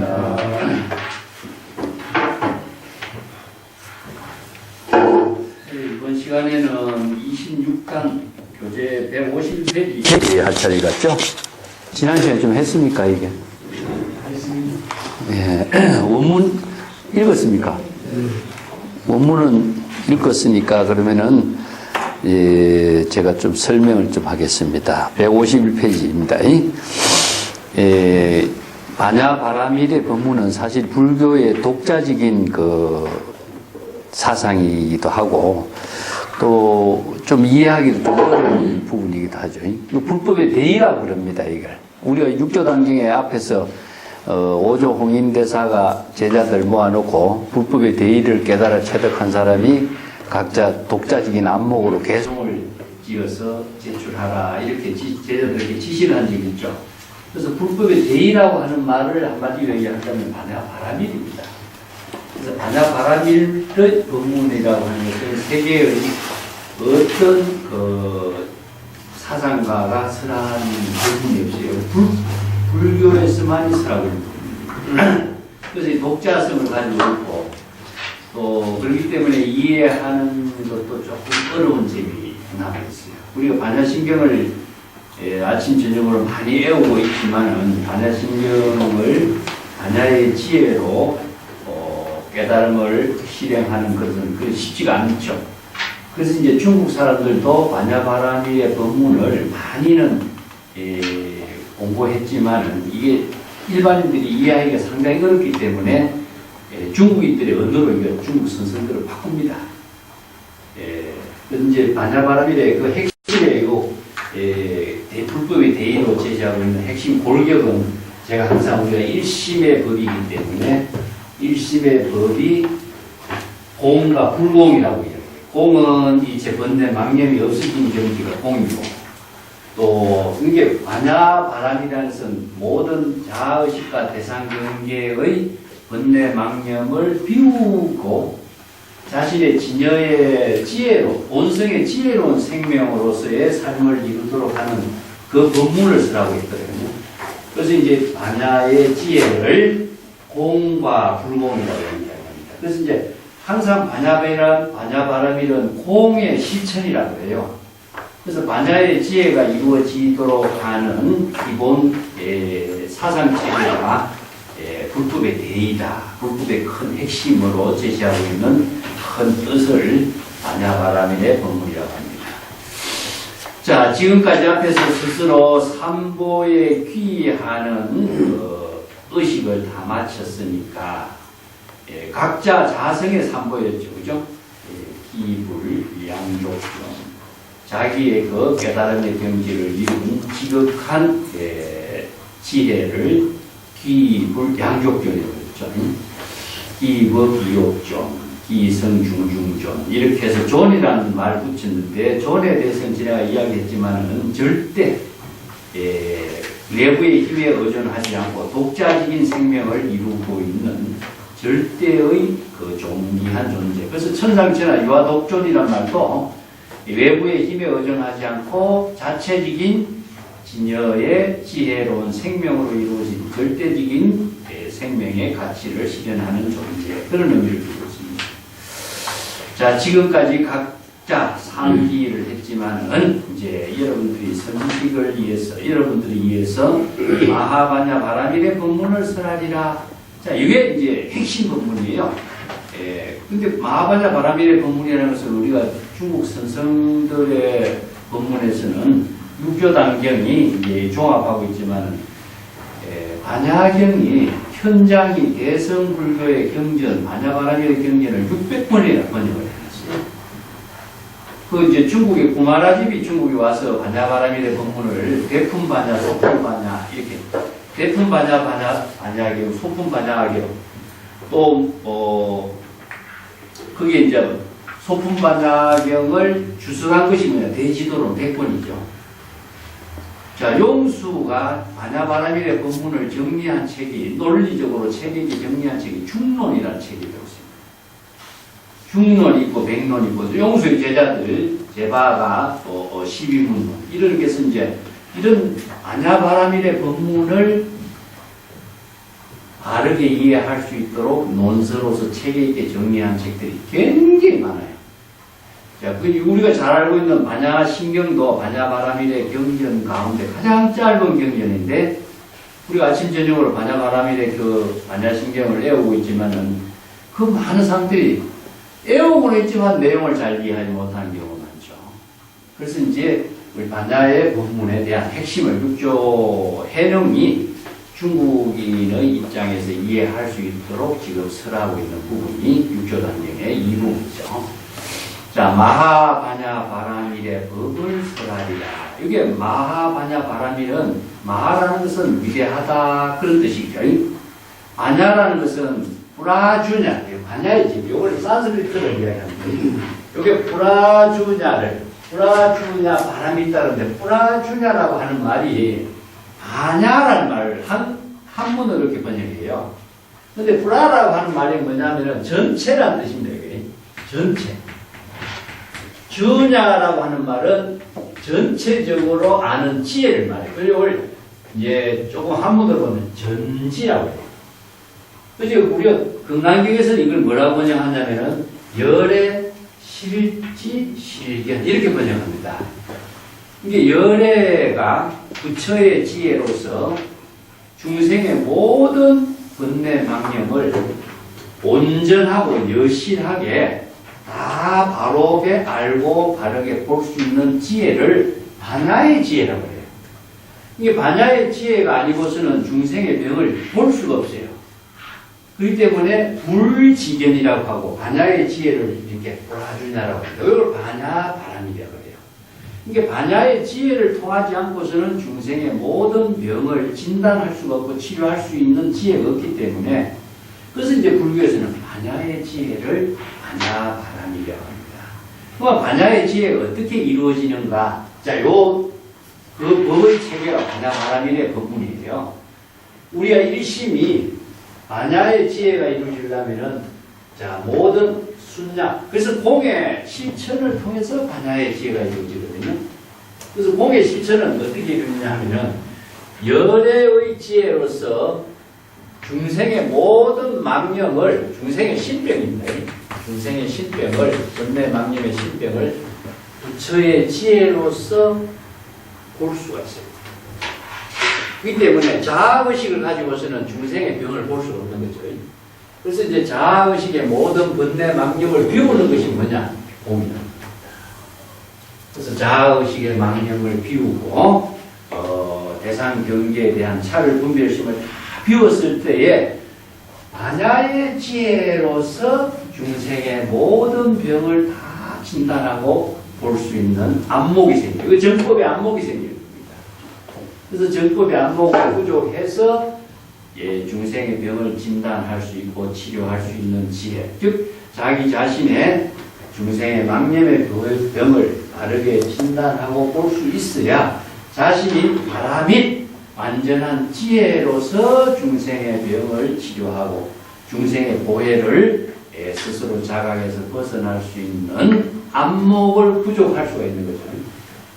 반갑습니다. 이번 시간에는 26강 교재 151페이지 할 차례 같죠? 지난 시간에 좀 했습니까, 이게? 예. 원문 읽었습니까? 원문은 읽었으니까 그러면은 제가 좀 설명을 좀 하겠습니다. 151페이지입니다. 반야바라밀의 법문은 사실 불교의 독자적인 그 사상이기도 하고 또 좀 이해하기도 좀 어려운 부분이기도 하죠. 불법의 대의라고 그럽니다, 이걸. 우리가 육조단경의 앞에서 오조 홍인대사가 제자들 모아놓고 불법의 대의를 깨달아 체득한 사람이 각자 독자적인 안목으로 개송을 지어서 제출하라 이렇게 제자들에게 지시를 한 적이 있죠. 그래서 불법의 대의라고 하는 말을 한마디로 얘기한다면 반야바라밀입니다. 그래서 반야바라밀의 법문이라고 하는 것은 세계의 어떤 그 사상가가 설한 법문이 없어요. 불교에서만 설하고 있는 법문입니다. 그래서 독자성을 가지고 있고 또 그렇기 때문에 이해하는 것도 조금 어려운 점이 남아있어요. 우리가 반야신경을 아침 저녁으로 많이 애우고 있지만은 반야신경을 반야의 지혜로 깨달음을 실행하는 것은 그리 쉽지가 않죠. 그래서 이제 중국 사람들도 반야바라밀의 법문을 많이는 공부했지만은 이게 일반인들이 이해하기가 상당히 어렵기 때문에 중국인들의 언어로 이거 중국 선생들을 바꿉니다. 그래서 이제 반야바라밀의 그 핵심의 불법의 대의로 제시하고 있는 핵심 골격은 제가 항상 우리가 일심의 법이기 때문에 일심의 법이 공과 불공이라고 이야기해요. 공은 이제 번뇌 망념이 없어진 경지가 공이고 또 이게 반야바람이라는 것은 모든 자의식과 대상 경계의 번뇌 망념을 비우고 자신의 진여의 지혜로 본성의 지혜로운 생명으로서의 삶을 이루도록 하는 그 법문을 쓰라고 했거든요. 그래서 이제 반야의 지혜를 공과 불공이라고 이야기합니다. 그래서 이제 항상 반야바라밀은 공의 실천이라고 해요. 그래서 반야의 지혜가 이루어지도록 하는 기본 사상체계가 불법의 대의다. 불법의 큰 핵심으로 제시하고 있는 큰 뜻을 반야바라밀의 법문이라고 합니다. 자, 지금까지 앞에서 스스로 삼보에 귀하는 의식을 다 마쳤으니까 각자 자성의 삼보였죠. 그죠? 기불, 양족경, 자기의 그 깨달음의 경지를 이룬 지극한 지혜를 기불, 양족견이라고 했죠. 기법, 이욕존, 기성중중존 이렇게 해서 존이라는 말 붙였는데 존에 대해서는 제가 이야기했지만은 절대 내부의 힘에 의존하지 않고 독자적인 생명을 이루고 있는 절대의 그 존귀한 존재. 그래서 천상천하 유아독존이란 말도 외부의 힘에 의존하지 않고 자체적인 진여의 지혜로운 생명으로 이루어진 절대적인 생명의 가치를 실현하는 존재. 그런 의미를 두고 있습니다. 자, 지금까지 각자 상기를 했지만은 이제 여러분들이 선식을 위해서, 여러분들이 위해서 마하반야바라밀의 법문을 설하리라. 자, 이게 이제 핵심 법문이에요. 근데 마하반야바라밀의 법문이라는 것을 우리가 중국 선성들의 법문에서는 육조단경이 이제 종합하고 있지만 반야경이 현장이 대성불교의 경전, 반야바라밀의 경전을 600번이나 번역을 해놨어요. 그 이제 중국의 구마라집이 중국에 와서 반야바라밀의 법문을 대품반야, 소품반야 이렇게 대품반야경, 소품반야경 또 그게 이제 소품반야경을 주석한 것이 뭐냐? 대지도론 100번이죠. 자, 용수가 반야바라밀의 법문을 정리한 책이, 논리적으로 체계적으로 정리한 책이 중론이라는 책이라고 있습니다. 중론 있고 백론 있고, 용수의 제자들, 제바가 또 12문론, 이런 게서 이제, 이런 반야바라밀의 법문을 바르게 이해할 수 있도록 논서로서 체계 있게 정리한 책들이 굉장히 많아요. 자, 우리가 잘 알고 있는 반야신경도 반야바라밀의 경전 가운데 가장 짧은 경전인데, 우리가 아침 저녁으로 반야바라밀의 그 반야신경을 외우고 있지만은 그 많은 사람들이 외우고는 있지만 내용을 잘 이해하지 못하는 경우가 많죠. 그래서 이제 우리 반야의 본문에 대한 핵심을 6조 해령이 중국인의 입장에서 이해할 수 있도록 지금 설하고 있는 부분이 6조 단경의 이 부분이죠. 자, 마하바냐 바라밀의 법을 설하리라. 이게 마하바냐 바라밀은, 마하라는 것은 위대하다 그런 뜻이죠. 바냐라는 것은 프라주냐, 바냐이지. 이걸 산스크리트로 이야기합니다. 이게 프라주냐 바람이 있다는데, 프라주냐라고 하는 말이 바냐라는 말을 한문으로 이렇게 번역해요. 근데 프라라고 하는 말이 뭐냐면은 전체라는 뜻입니다. 이게 전체. 주냐라고 하는 말은 전체적으로 아는 지혜를 말해요. 그리고 이제 조금 한문으로 보면 전지라고 해요. 그래서 우리가 금강경에서는 이걸 뭐라고 번역하냐면은 열의 실지 실견 이렇게 번역합니다. 이게 열애가 부처의 지혜로서 중생의 모든 번뇌 망념을 온전하고 여실하게 다 바로게 알고 바르게 볼 수 있는 지혜를 반야의 지혜라고 해요. 이게 반야의 지혜가 아니고서는 중생의 병을 볼 수가 없어요. 그렇기 때문에 불지견이라고 하고 반야의 지혜를 이렇게 보라주냐라고 해요. 이걸 반야 바람이라고 해요. 이게 반야의 지혜를 통하지 않고서는 중생의 모든 병을 진단할 수가 없고 치료할 수 있는 지혜가 없기 때문에, 그래서 이제 불교에서는 반야의 지혜를 반야 바람이라고 합니다. 그럼 반야의 지혜가 어떻게 이루어지는가? 자, 그 법의 체계가 반야 바람일의 법문이에요. 우리가 일심이 반야의 지혜가 이루어지려면은, 자, 모든 순냐. 그래서 공의 실천을 통해서 반야의 지혜가 이루어지거든요. 그래서 공의 실천은 어떻게 이루어지냐 하면은, 열애의 지혜로서 중생의 모든 망념을, 중생의 신병입니다. 중생의 신병을, 번뇌 망념의 신병을 부처의 지혜로서 볼 수가 있어요. 그렇기 때문에 자아의식을 가지고서는 중생의 병을 볼 수가 없는 거죠. 그래서 이제 자아의식의 모든 번뇌 망념을 비우는 것이 뭐냐? 공이다. 그래서 자아의식의 망념을 비우고 대상 경계에 대한 차별 분별심을 다 비웠을 때에 반야의 지혜로서 중생의 모든 병을 다 진단하고 볼 수 있는 안목이 생겨요. 그 정법의 안목이 생겨요. 그래서 정법의 안목을 부족해서 중생의 병을 진단할 수 있고 치료할 수 있는 지혜, 즉 자기 자신의 중생의 망념의 병을 바르게 진단하고 볼 수 있어야 자신이 바라밋 완전한 지혜로서 중생의 병을 치료하고 중생의 보혜를 스스로 자각해서 벗어날 수 있는 안목을 부족할 수가 있는 거죠.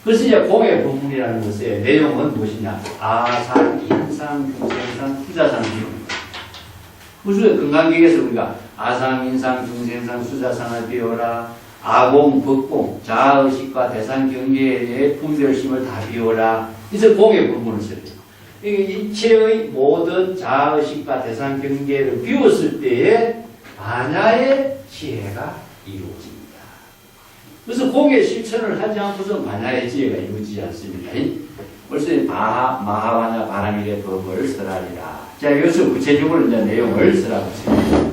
그래서 이제 공의 법문이라는 것의 내용은 무엇이냐? 아상, 인상, 중생상, 수자상 비웁니다. 그래서 금강경에서 우리가 아상, 인상, 중생상, 수자상을 비워라. 아공, 법공, 자아의식과 대상 경계에 대해 분별심을 다 비워라. 그래서 공의 법문을 써요. 이체의 모든 자아의식과 대상 경계를 비웠을 때에 반야의 지혜가 이루어집니다. 그래서 공의 실천을 하지 않고서 반야의 지혜가 이루어지지 않습니다. 벌써 마하바냐 바라밀의 법을 설하리라. 자, 여기서 구체적으로 이제 내용을 설하고 있습니다.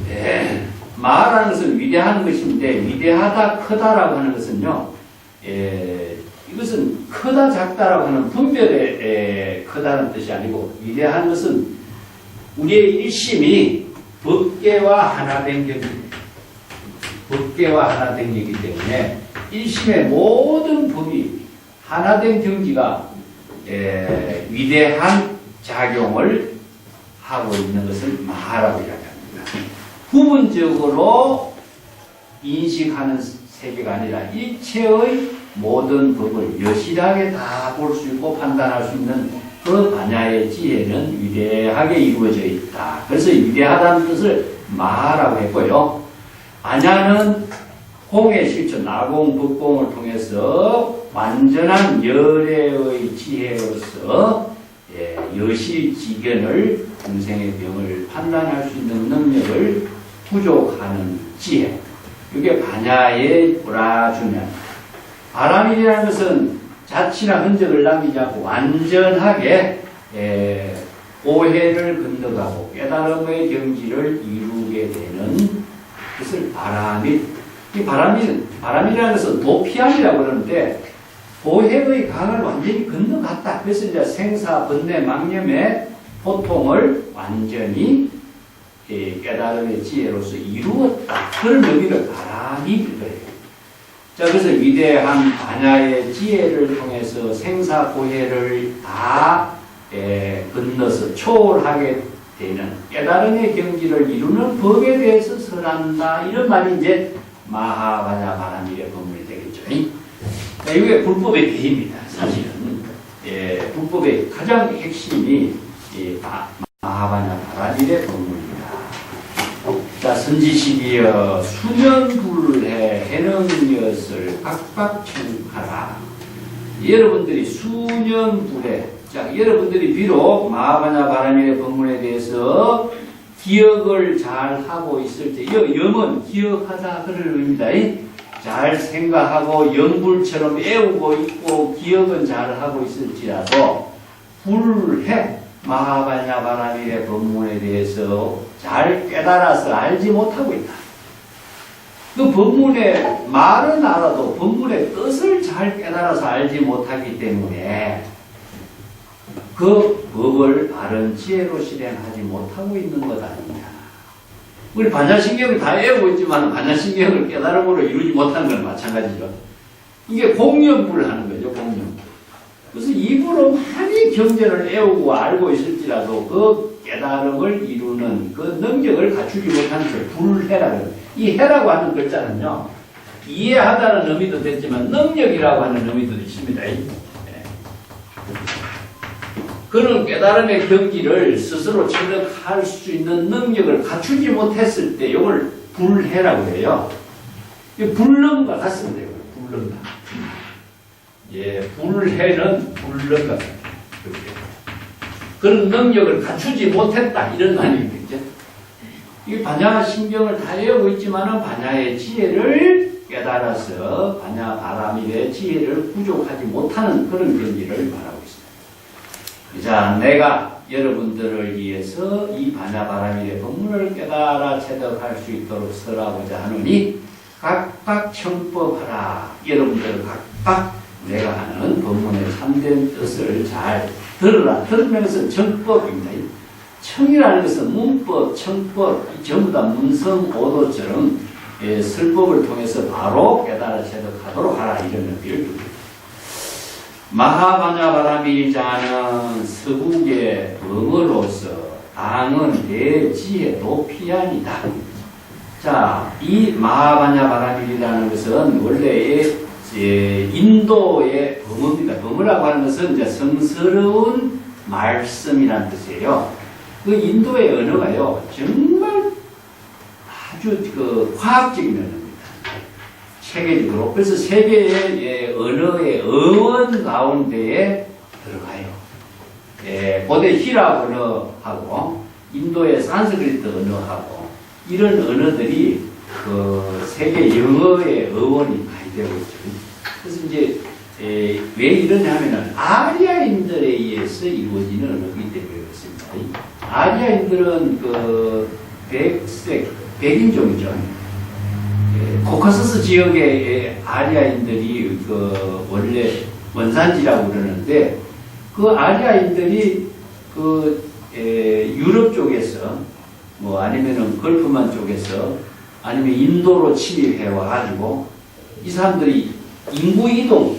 네. 마하라는 것은 위대한 것인데, 위대하다, 크다라고 하는 것은요, 이것은 크다, 작다라고 하는 분별의 크다는 뜻이 아니고, 위대한 것은 우리의 일심이 법계와 하나 된 경지입니다. 법계와 하나 된 경지이기 때문에 일심의 모든 법이 하나 된 경지가 위대한 작용을 하고 있는 것을 마하라고 이야기합니다. 부분적으로 인식하는 세계가 아니라 일체의 모든 법을 여실하게 다 볼 수 있고 판단할 수 있는 그 반야의 지혜는 위대하게 이루어져 있다. 그래서 위대하다는 뜻을 마하라고 했고요. 반야는 공의 실천, 나공, 법공을 통해서 완전한 열애의 지혜로서 여시지견을 중생의 병을 판단할 수 있는 능력을 부족하는 지혜. 이게 반야의 브라주냐. 바람이라는 것은 자취나 흔적을 남기지 않고 완전하게 오해를 건너가고 깨달음의 경지를 이루게 되는 것을 바람이, 이 바람이라는 것은 도피함이라고 그러는데 오해의 강을 완전히 건너갔다. 그래서 이제 생사, 번뇌, 망념의 고통을 완전히 깨달음의 지혜로서 이루었다. 그런 의미를 바람이 그래요. 자, 그래서 위대한 반야의 지혜를 통해서 생사 고해를 다 건너서 초월하게 되는 깨달음의 경지를 이루는 법에 대해서 설한다. 이런 말이 이제 마하반야 바람일의 법문이 되겠죠. 자, 이게 불법의 개입니다. 사실은 불법의 가장 핵심이 마하반야 바람일의 법문입니다. 자, 선지식이여 수년불해 해능것을 각박청하라. 여러분들이 수년불해, 자, 여러분들이 비록 마하반야 바람일의 법문에 대해서 기억을 잘 하고 있을 때, 염은 기억하다 그런 의미다. 잘 생각하고 영불처럼 애우고 있고 기억은 잘 하고 있을지라도 불해 마하반야 바람일의 법문에 대해서 잘 깨달아서 알지 못하고 있다. 그 법문의 말은 알아도 법문의 뜻을 잘 깨달아서 알지 못하기 때문에 그 법을 바른 지혜로 실행하지 못하고 있는 것 아니냐. 우리 반야신경을 다 외우고 있지만 반야신경을 깨달음으로 이루지 못하는 건 마찬가지죠. 이게 공연불을 하는 거죠. 공연불. 그래서 입으로 많이 경전을 외우고 알고 있을지라도 그 깨달음을 이루는 그 능력을 갖추지 못하는 것을 불해라고 해요. 이 해라고 하는 글자는요, 이해하다는 의미도 됐지만 능력이라고 하는 의미도 있습니다. 그런 깨달음의 경지를 스스로 체득할 수 있는 능력을 갖추지 못했을 때 이걸 불해라고 해요. 불능과 같습니다. 불능과. 불해는 불능과 같아요. 그런 능력을 갖추지 못했다. 이런 말이겠죠. 이 반야신경을 다 외우고 있지만은 반야의 지혜를 깨달아서 반야 바람일의 지혜를 부족하지 못하는 그런 경지를 말하고 있습니다. 자, 내가 여러분들을 위해서 이 반야 바람일의 법문을 깨달아 체득할 수 있도록 설하고자 하노니 각각 청법하라. 여러분들 각각 내가 하는 법문의 참된 뜻을 잘 들으라. 들으면서 청법입니다. 청이라는 것은 문법, 청법, 전부 다 문성오도처럼 설법을 통해서 바로 깨달아 체득하도록 하라. 이런 의미를 둡니다. 마하반야 바람일자는 서국의 범으로서 당은 내 지혜 도피안이다. 자, 이 마하반야 바람일이라는 것은 원래 인도의 범어입니다. 범어라고 하는 것은 이제 성스러운 말씀이라는 뜻이에요. 그 인도의 언어가요, 정말 아주 과학적인 언어입니다. 체계적으로. 그래서 세계의 언어의 어원 가운데에 들어가요. 고대 히라 언어하고 인도의 산스크리트 언어하고 이런 언어들이 그 세계 영어의 어원이 많이 되고 있죠. 그래서 이제 왜 이러냐면은 아리아인들에 의해서 이루어지는 언어이기 때문에 그렇습니다. 아리아인들은 그 백인종이죠. 코카서스 지역의 아리아인들이 그 원래 원산지라고 그러는데 그 아리아인들이 그 유럽 쪽에서 뭐 아니면은 걸프만 쪽에서 아니면 인도로 침입해 와가지고 이 사람들이 인구 이동,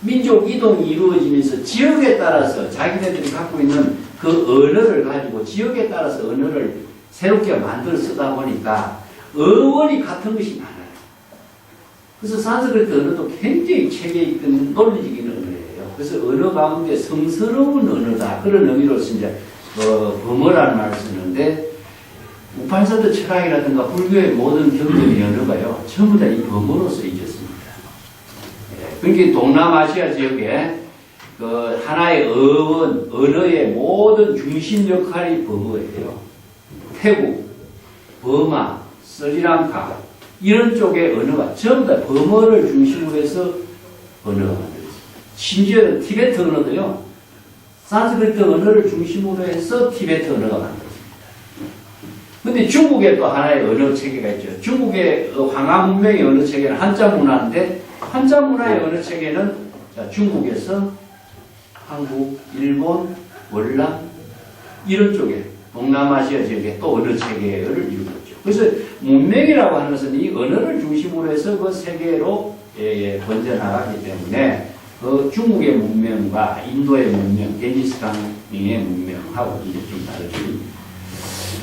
민족 이동이 이루어지면서 지역에 따라서 자기네들이 갖고 있는 그 언어를 가지고 지역에 따라서 언어를 새롭게 만들어 쓰다 보니까 어원이 같은 것이 많아요. 그래서 산스크리트 언어도 굉장히 체계 있던 논리적인 언어예요. 그래서 언어 가운데 성스러운 언어다. 그런 의미로서 이제 범어라는 말을 쓰는데 우파사드 철학이라든가 불교의 모든 경전의 언어가요 전부 다 이 범어로 쓰여졌습니다. 그러니까 동남아시아 지역에 그 하나의 언어의 모든 중심 역할이 범어예요. 태국, 버마, 스리랑카 이런 쪽의 언어가 전부 다 범어를 중심으로 해서 언어가 만들어졌습니다. 심지어는 티베트 언어도요. 산스크리트 언어를 중심으로 해서 티베트 언어가 만들어졌습니다. 근데 중국에 또 하나의 언어 체계가 있죠. 중국의 황하 문명의 언어 체계는 한자 문화인데 한자 문화의 언어 체계는 중국에서 한국, 일본, 월남 이런 쪽에 동남아시아 지역에 또 언어 체계를 이루었죠. 그래서 문명이라고 하는 것은 이 언어를 중심으로 해서 그 세계로 번져나가기 때문에 그 중국의 문명과 인도의 문명, 겐지스강의 문명하고 이제 좀 다르죠.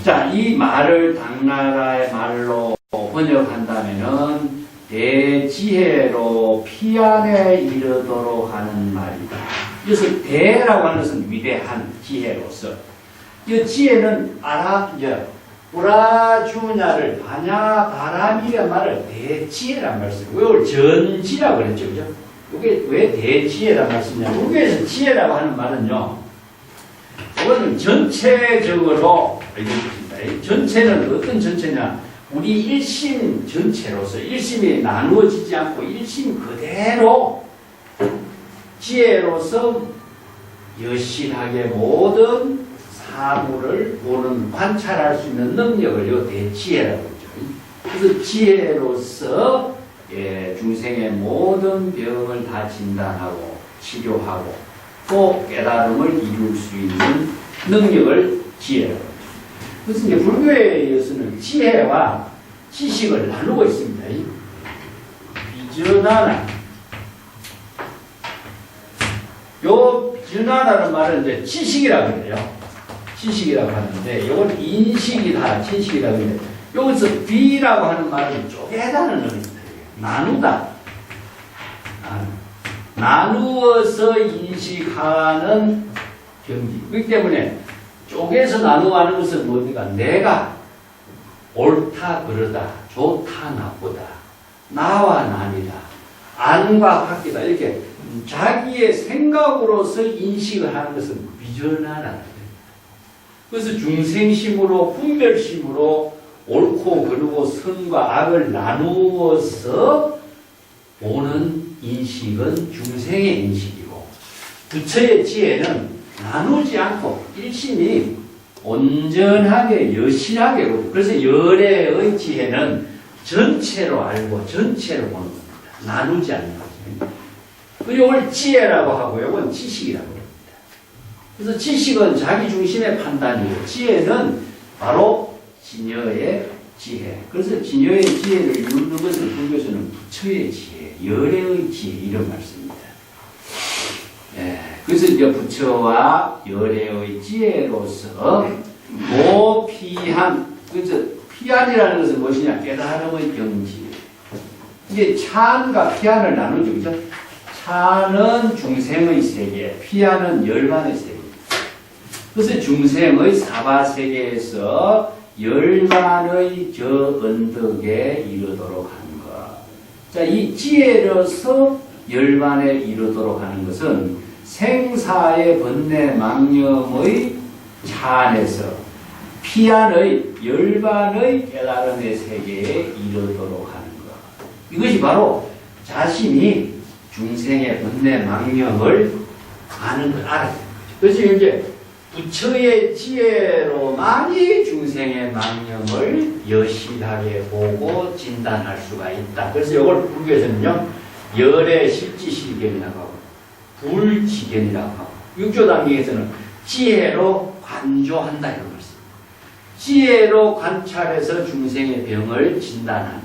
자, 이 말을 당나라의 말로 번역한다면은 대지혜로 피안에 이르도록 하는 말이다. 그래서 대라고 하는 것은 위대한 지혜로서 이 지혜는 브라주냐를 바냐바람이란 말을 대지혜란 말을 쓰고 이걸 전지라고 그랬죠. 그죠? 이게 왜 대지혜란 말을 쓰냐면 우리에서 지혜라고 하는 말은요. 이거는 전체적으로 전체는 어떤 전체냐? 우리 일심 전체로서 일심이 나누어지지 않고 일심 그대로 지혜로서 여실하게 모든 사물을 보는 관찰할 수 있는 능력을 요 대지혜라고 하죠. 그래서 지혜로서 중생의 모든 병을 다 진단하고 치료하고 또 깨달음을 이룰 수 있는 능력을 지혜라고 하죠. 그래서 이제 불교에 의해서는 지혜와 지식을 나누고 있습니다. 비전하나. 요 비전하나는 말은 이제 지식이라고 해요. 지식이라고 하는데, 요건 인식이다, 지식이라고 하는데, 여기서 비라고 하는 말은 쪼개다는 의미입니다. 나누다. 나누어서 인식하는 경지. 그렇기 때문에 쪼개서 나누어하는 것은 뭡니까? 내가 옳다 그러다, 좋다 나쁘다, 나와 남이다, 안과 밖이다 이렇게 자기의 생각으로서 인식을 하는 것은 비전하라는 거예요. 그래서 중생심으로 분별심으로 옳고 그르고 선과 악을 나누어서 보는 인식은 중생의 인식이고 부처의 지혜는 나누지 않고 일심이 온전하게 여실하게 그래서 열애의 지혜는 전체로 알고 전체로 보는 겁니다. 나누지 않는 거죠. 그리고 이걸 지혜라고 하고 이건 지식이라고 합니다. 그래서 지식은 자기 중심의 판단이고 지혜는 바로 진여의 지혜. 그래서 진여의 지혜를 이루는 것을 불교에서는 부처의 지혜, 열애의 지혜 이런 말씀입니다. 그래서 이제 부처와 열애의 지혜로서 모피한, 그래서 피안이라는 것은 무엇이냐? 깨달음의 경지. 이게 찬과 피안을 나누죠. 그죠? 찬은 중생의 세계, 피안은 열반의 세계. 그래서 중생의 사바세계에서 열반의 저 언덕에 이르도록 하는 것. 자, 이 지혜로서 열반에 이르도록 하는 것은 생사의 번뇌 망념의 차 안에서 피안의 열반의 깨달음의 세계에 이르도록 하는 것. 이것이 바로 자신이 중생의 번뇌 망념을 아는 걸 알아야 됩니다. 그래서 이제 부처의 지혜로만이 중생의 망념을 여실하게 보고 진단할 수가 있다. 그래서 이걸 불교에서는요, 열의 실지실견이라고 하고, 불지견이라고 하고, 육조단경에서는 지혜로 관조한다 이런 말씀. 지혜로 관찰해서 중생의 병을 진단하는.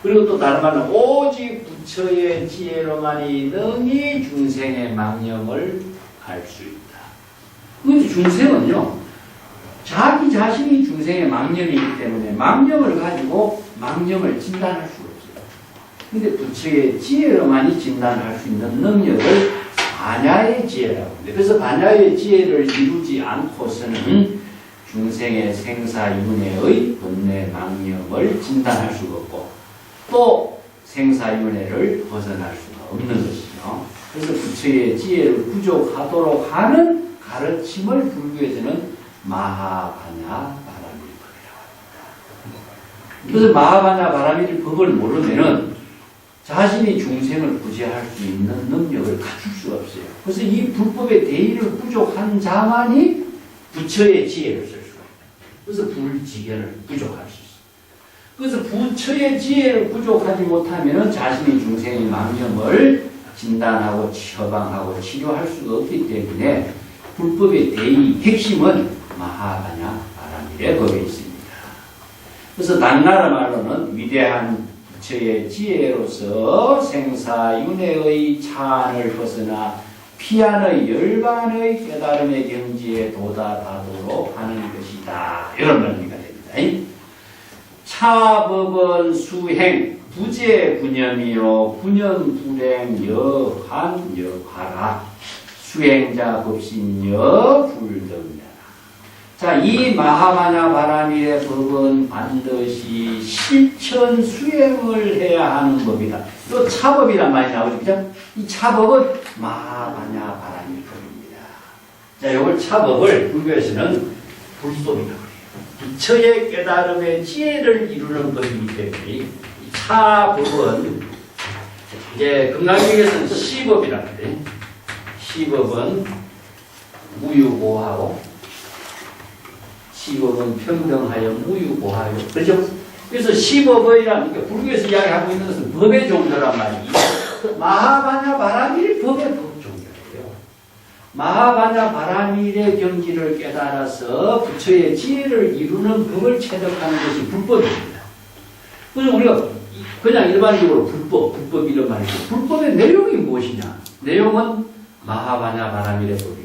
그리고 또 다른 말은 오직 부처의 지혜로만이 능히 중생의 망념을 알 수 있다. 그런데 중생은요, 자기 자신이 중생의 망념이기 때문에 망념을 가지고 망념을 진단할 수가 없어요. 근데 부처의 지혜로만이 진단할 수 있는 능력을 반야의 지혜라고 합니다. 그래서 반야의 지혜를 이루지 않고서는 중생의 생사윤회의 번뇌 망념을 진단할 수가 없고 또 생사윤회를 벗어날 수가 없는 것이죠. 그래서 부처의 지혜를 부족하도록 하는 가르침을 불교에서는 마하바냐 바라밀법이라고 합니다. 그래서 마하바냐 바라밀법을 모르면은 자신이 중생을 구제할 수 있는 능력을 갖출 수가 없어요. 그래서 이 불법의 대의를 부족한 자만이 부처의 지혜를 쓸 수가 있다. 그래서 불지견을 부족할 수 있어요. 그래서 부처의 지혜를 부족하지 못하면 자신이 중생의 망념을 진단하고 처방하고 치료할 수가 없기 때문에 불법의 대의 핵심은 마하바냐 바라밀의 법에 있습니다. 그래서 당나라 말로는 위대한 부처의 지혜로서 생사윤회의 차안을 벗어나 피안의 열반의 깨달음의 경지에 도달하도록 하는 것이다. 이런 의미가 됩니다. 차법은 수행, 부재 분념이요 분연 불행 여한 여하라 수행자 법신여 불등이라. 자, 이 마하바냐 바라밀의 법은 반드시 실천 수행을 해야 하는 법이다. 또 차법이란 말이 나오죠. 그죠? 이 차법은 마하바냐 바라밀 법입니다. 자, 이걸 차법을 불교에서는 불법이라고 해요. 부처의 깨달음의 지혜를 이루는 법이기 때문에 이 차법은 이제 금강경에서는 시법이라고 해요. 시법은 무유고하고 시법은 평등하여 무유고하여. 그렇죠? 그래서 시법이라는 게 불교에서 이야기하고 있는 것은 법의 종교란 말이에요. 마하바냐 바라밀이 법의 법 종교예요. 마하바냐 바라밀의 경지를 깨달아서 부처의 지혜를 이루는 법을 체득하는 것이 불법입니다. 그래서 우리가 그냥 일반적으로 불법 이런 말이죠. 불법의 내용이 무엇이냐? 내용은 마하바냐 바라밀의 법이고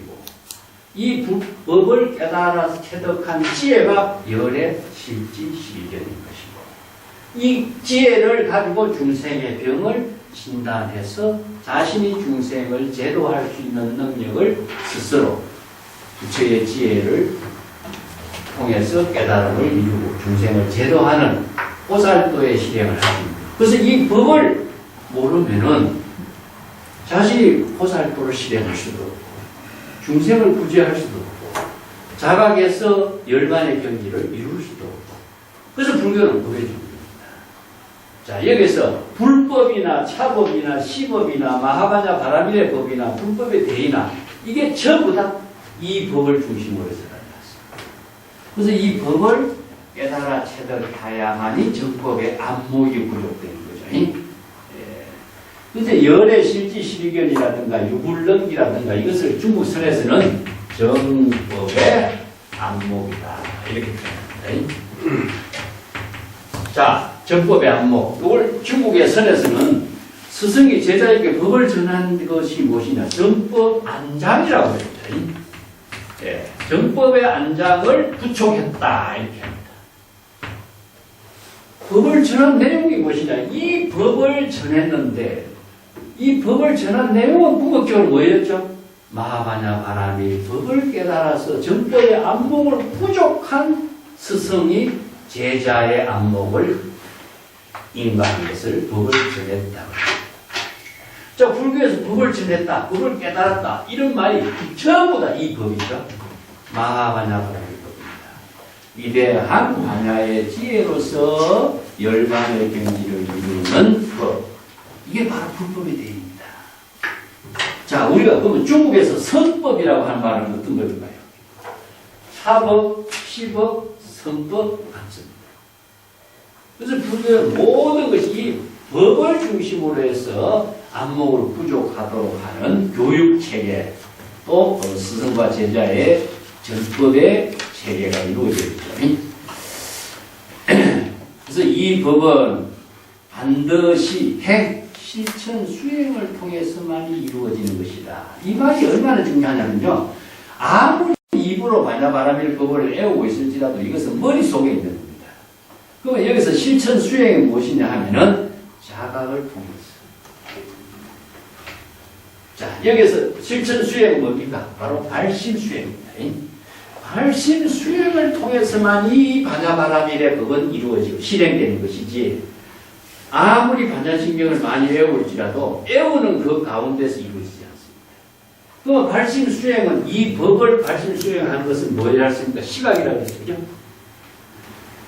이 법을 깨달아서 체득한 지혜가 열의 실지 실견인 것이고 이 지혜를 가지고 중생의 병을 진단해서 자신이 중생을 제도할 수 있는 능력을 스스로 부처의 지혜를 통해서 깨달음을 이루고 중생을 제도하는 보살도의 실행을 합니다. 그래서 이 법을 모르면은 자신이 보살도를 실행할 수도 없고 중생을 구제할 수도 없고 자각에서 열반의 경지를 이룰 수도 없고 그래서 불교는 법의 종교입니다. 자, 여기서 불법이나 차법이나 시법이나 마하바냐 바라밀의 법이나 불법의 대의나 이게 전부 다 이 법을 중심으로 해서 나타났습니다. 그래서 이 법을 깨달아 체득해야만이 정법의 안목이 부족되는 거죠. 그래서 열의 실지 실견이라든가 유불능이라든가 이것을 중국 선에서는 정법의 안목이다 이렇게 표현합니다. 자, 정법의 안목. 이걸 중국의 선에서는 스승이 제자에게 법을 전한 것이 무엇이냐? 정법 안장이라고 합니다. 예, 정법의 안장을 부촉했다 이렇게 합니다. 법을 전한 내용이 무엇이냐? 이 법을 전했는데 이 법을 전한 내용은 궁극적으로 뭐였죠? 마하바냐 바라밀 법을 깨달아서 정법의 안목을 부족한 스승이 제자의 안목을 인가한 것을 법을 전했다고 합니다. 자, 불교에서 법을 전했다, 법을 깨달았다 이런 말이 전부 다 이 법이죠. 마하바냐 바라밀 법입니다. 위대한 바냐의 지혜로서 열반의 경지를 이루는 법. 이게 바로 불법의 대의입니다. 자, 우리가 그러면 중국에서 선법이라고 하는 말은 어떤 법인가요? 차법, 시법, 선법, 같습니다. 그래서 불교의 모든 것이 법을 중심으로 해서 안목을 부족하도록 하는 교육체계, 또 스승과 제자의 전법의 체계가 이루어져 있죠. 그래서 이 법은 반드시 실천 수행을 통해서만이 이루어지는 것이다. 이 말이 얼마나 중요하냐면요. 아무리 입으로 바냐바라밀 법을 애우고 있을지라도 이것은 머릿속에 있는 겁니다. 그러면 여기서 실천 수행이 무엇이냐 하면은 자각을 통해서. 자, 여기서 실천 수행은 뭡니까? 바로 발심 수행입니다. 발심 수행을 통해서만 이 반야바라밀의 법은 이루어지고 실행되는 것이지, 아무리 반야신경을 많이 외울지라도 애우는 그 가운데서 이루어지지 않습니다. 그럼 발심 수행은, 이 법을 발심 수행하는 것은 뭐라 했습니까? 시각이라고 했죠.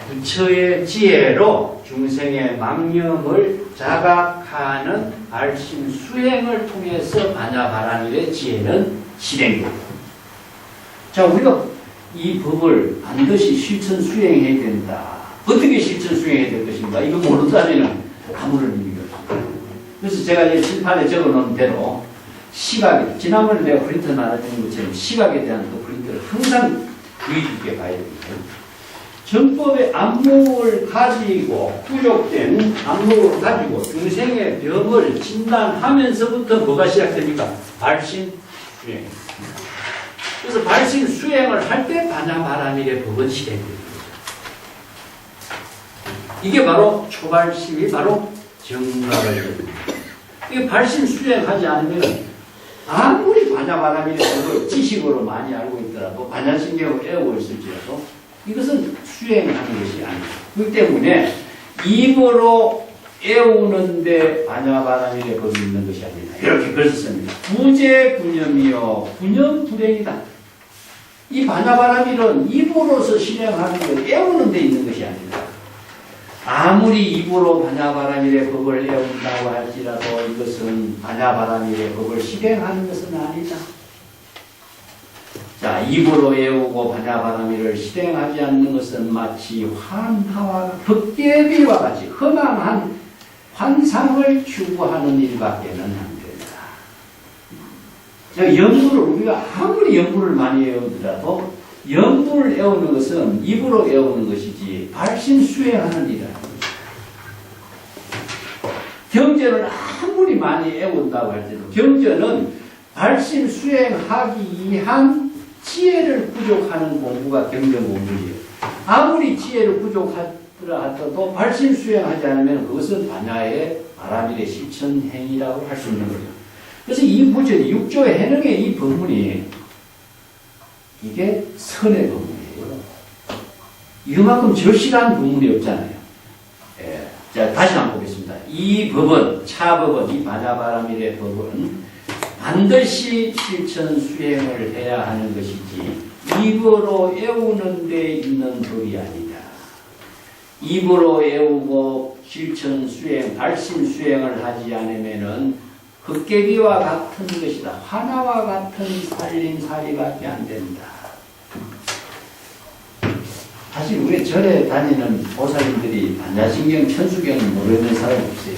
부처의 지혜로 중생의 망념을 자각하는 발심 수행을 통해서 반야바라밀의 지혜는 실행됩니다. 자, 우리가 이 법을 반드시 실천 수행해야 된다. 어떻게 실천 수행해야 될 것인가? 이거 모른다면 아무런 의미가 없습니다. 그래서 제가 이 칠판에 적어놓은 대로 시각이, 지난번에 내가 프린터 나눠준 것처럼 시각에 대한 그 프린터를 항상 주의 깊게 봐야 됩니다. 정법의 안목을 가지고, 부족된 안목을 가지고 중생의 병을 진단하면서부터 뭐가 시작됩니까? 발심 수행. 그래서 발심 수행을 할 때 반야바라밀의 법은 실행됩니다. 이게 바로 초발심이 바로 정각을 이룹니다. 이게 발심 수행하지 않으면 아무리 반야바라밀의 법을 지식으로 많이 알고 있더라도, 반야신경을 애우고 있을지라도 이것은 수행하는 것이 아닙니다. 그렇기 때문에 입으로 애우는데 반야바라밀의 법이 있는 것이 아니다. 이렇게 글을 썼습니다. 부재분념이요 분념불행이다. 이 반야바라밀은 입으로서 실행하는 것, 애우는 데 있는 것이 아니다. 아무리 입으로 반야바라밀의 법을 애운다고 할지라도 이것은 반야바라밀의 법을 실행하는 것은 아니다. 자, 입으로 애우고 반야바라밀을 실행하지 않는 것은 마치 환하와 덮개비와 같이 허망한 환상을 추구하는 일밖에는 안 된다. 자, 연불을, 우리가 아무리 연불을 많이 애우더라도 연불을 애우는 것은 입으로 애우는 것이지 발심 수행하는 일이 아닙니다. 경전을 아무리 많이 애운다고 할지라도 경전은 발심 수행하기 위한 지혜를 부족하는 공부가 경전 공부예요. 아무리 지혜를 부족하더라 하더라도 발심 수행하지 않으면 그것은 반야의 바라밀의 실천 행위라고 할 수 있는 거죠. 그래서 이 부절이 육조의 해능의 이 법문이 이게 선의 법문이에요. 이만큼 절실한 법문이 없잖아요. 예. 자, 다시 한번 보겠습니다. 이 법은, 차법은, 이 반야바라밀의 법은 반드시 실천 수행을 해야 하는 것이지 입으로 애우는 데 있는 법이 아니다. 입으로 애우고 실천 수행, 발심 수행을 하지 않으면은 헛개비와 같은 것이다. 화나와 같은 살림살이밖에 안 된다. 사실 우리 절에 다니는 보살님들이 반야신경, 천수경을 모르는 사람이 없어요.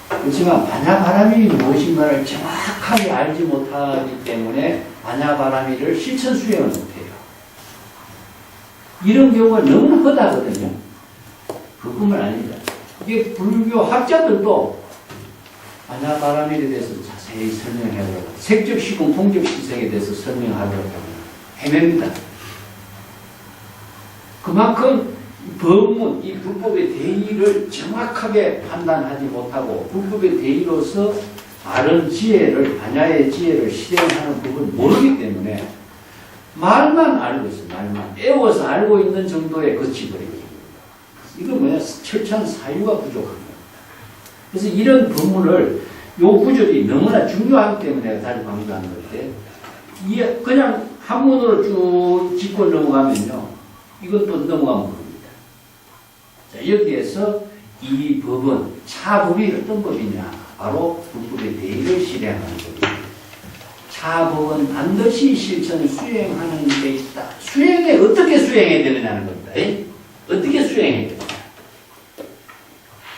그렇지만 반야바라밀이 무엇인가를 정확하게 알지 못하기 때문에 반야바라밀을 실천 수행을 못해요. 이런 경우가 너무 허다거든요. 그뿐만 아닙니다. 이게 불교 학자들도 반야바라밀에 대해서 자세히 설명해보려고, 색적 시공, 통적 시생에 대해서 설명하려고 헤맵니다. 그만큼 법문, 이 불법의 대의를 정확하게 판단하지 못하고 불법의 대의로서 바른 지혜를, 반야의 지혜를 실행하는 법을 모르기 때문에 말만 알고 있어요. 말만 애워서 알고 있는 정도에 그치버리고, 이건 뭐냐, 철저한 사유가 부족한 겁니다. 그래서 이런 법문을, 요 구절이 너무나 중요하기 때문에 내가 다시 강조하는 건데, 그냥 한문으로 쭉 짚고 넘어가면요, 이건 또 넘어가면 됩니다. 자, 여기에서 이 법은, 차법이 어떤 법이냐, 바로 불법의 대의를 실행하는 법입니다. 차법은 반드시 실천 수행하는 데 있다. 수행에 어떻게 수행해야 되느냐는 겁니다. 어떻게 수행해야 되느냐.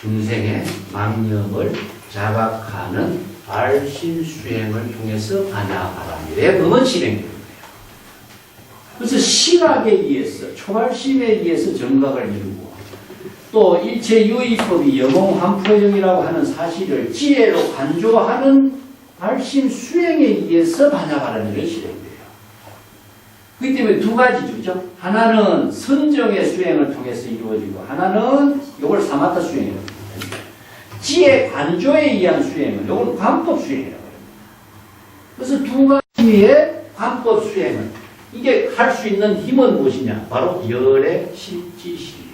중생의 망념을 자각하는 발심 수행을 통해서 반야바라밀의 법은 실행됩니다. 그래서 시각에 의해서, 초발심에 의해서 정각을 이루고, 또 일체 유의법이 영홍환포영이라고 하는 사실을 지혜로 간조하는 발심 수행에 의해서 반야바라밀을 실행돼요. 그렇기 때문에 두 가지죠. 하나는 선정의 수행을 통해서 이루어지고, 하나는 이걸 사마타 수행이라고 합니다. 지혜 간조에 의한 수행은 이건 관법 수행이라고 합니다. 그래서 두 가지의 관법 수행은 이게 할 수 있는 힘은 무엇이냐? 바로 열의 실지실이에요.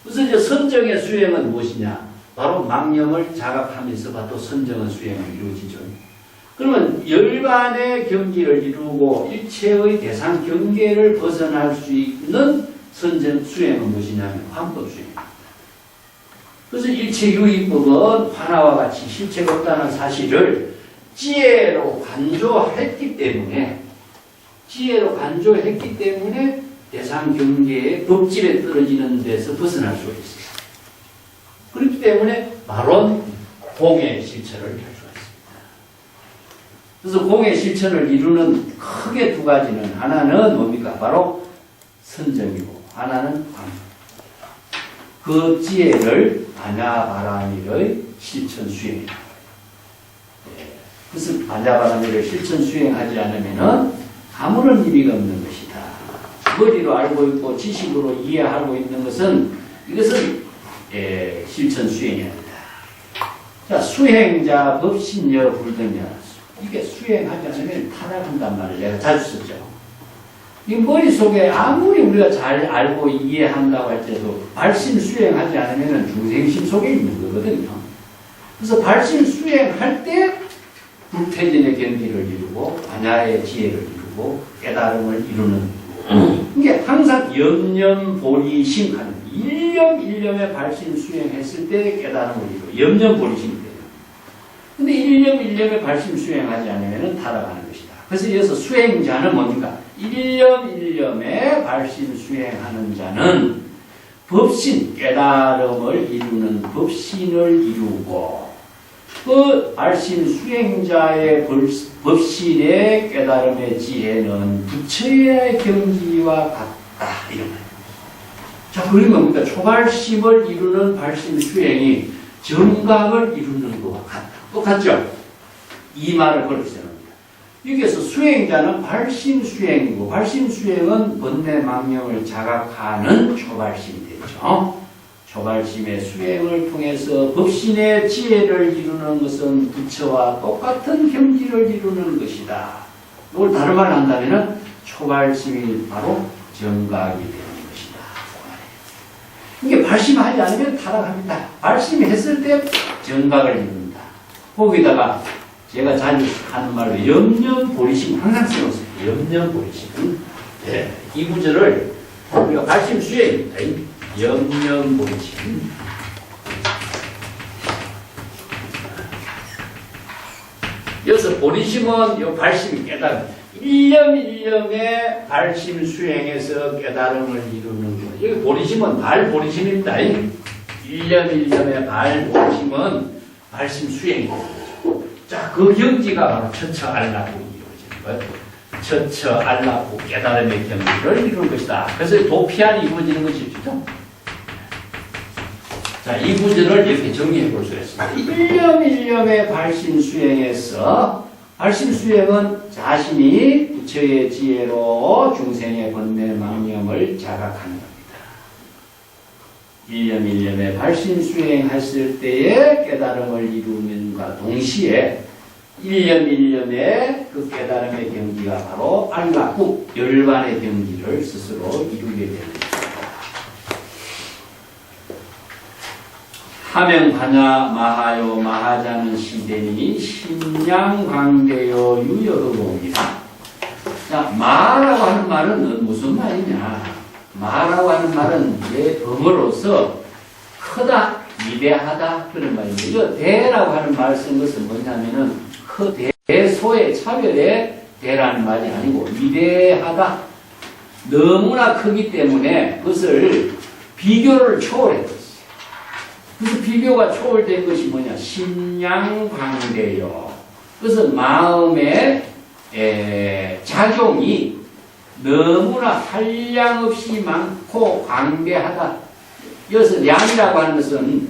그래서 이제 선정의 수행은 무엇이냐? 바로 망념을 자각하면서 봐도 선정의 수행을 이루어지죠. 그러면 열반의 경지를 이루고 일체의 대상 경계를 벗어날 수 있는 선정 수행은 무엇이냐면 관법 수행입니다. 그래서 일체 유의법은 하나와 같이 실체가 없다는 사실을 지혜로 간조했기 때문에 대상 경계의 법집에 떨어지는 데서 벗어날 수가 있어요. 그렇기 때문에 바로 공의 실천을 할 수가 있습니다. 그래서 공의 실천을 이루는 크게 두 가지는 하나는 뭡니까? 바로 선정이고 하나는 관법. 그 지혜를 반야바라밀의 실천 수행이다. 그래서 반야바라밀을 실천 수행하지 않으면은 아무런 의미가 없는 것이다. 머리로 알고 있고 지식으로 이해하고 있는 것은 이것은 실천 수행이 아니다. 자, 수행자 법신여 불등여. 이게 수행하지 않으면 타락한단 말을 내가 자주 썼죠. 이 머릿속에 아무리 우리가 잘 알고 이해한다고 할지라도 발심 수행하지 않으면 중생심 속에 있는 거거든요. 그래서 발심 수행할 때 불태진의 경지를 이루고 반야의 지혜를 이루고 깨달음을 이루는 이게 항상 염념보리심하는 일념일념의 발심 수행했을 때 깨달음을 이루고 염념보리심이 돼요. 근데 일념일념의 발심 수행하지 않으면 타락하는 것이다. 그래서 여기서 수행자는 뭡니까? 일념일념의 발심 수행하는 자는 법신, 깨달음을 이루는 법신을 이루고 그 발심 수행자의 법신의 깨달음의 지혜는 부처의 경지와 같다. 이런 거예요. 자, 그러면 뭡니까? 초발심을 이루는 발심 수행이 정각을 이루는 것과 같다. 똑같죠? 이 말을 걸었어요. 여기에서 수행자는 발심 수행이고 발심 수행은 번뇌 망념을 자각하는 초발심이 되죠. 초발심의 수행을 통해서 법신의 지혜를 이루는 것은 부처와 똑같은 경지를 이루는 것이다. 이걸 다른 말 한다면 초발심이 바로 정각이 되는 것이다. 이게 발심하지 않으면 타락합니다. 발심이 했을 때 정각을 이룬다. 거기다가 제가 자주 하는 말로 염념보리심 항상 써놓습니다. 염념보리심. 네, 이 구절을 우리가 발심 수행입니다. 염념보리심. 여기서 보리심은 요 발심 깨달음. 일념일념의 발심 수행에서 깨달음을 이루는 것. 여기 보리심은 발보리심입니다. 일념일념의 발보리심은 발심 수행입니다. 자, 그 경지가 바로 처처알라고 이루어지는 거예요. 처처알라고 깨달음의 경지를 이루는 것이다. 그래서 도피안이 이루어지는 것이죠. 자, 이 구절을 이렇게 정리해 볼 수가 있습니다. 일념일념의 발심 수행에서 발심 수행은 자신이 부처의 지혜로 중생의 번뇌 망념을 자각하는 겁니다. 일념일념의 발심 수행했을 때의 깨달음을 이루는과 동시에 일념일념의 그 깨달음의 경지가 바로 안락국, 열반의 경지를 스스로 이루게 되는 것입니다. 하명하냐 마하요 마하자는 시대니 신양광대요 유여로옵니다. 자, 마라고 하는 말은 무슨 말이냐? 마라고 하는 말은 내 범어로서 크다, 위대하다 그런 말입니다. 이거 대라고 하는 말을 쓴 것은 뭐냐면은 대소의 차별의 대라는 말이 아니고 위대하다. 너무나 크기 때문에 그것을 비교를 초월했어요. 그래서 비교가 초월된 것이 뭐냐? 신양광대요. 그래서 마음의 작용이 너무나 한량없이 많고 광대하다. 여기서 량이라고 하는 것은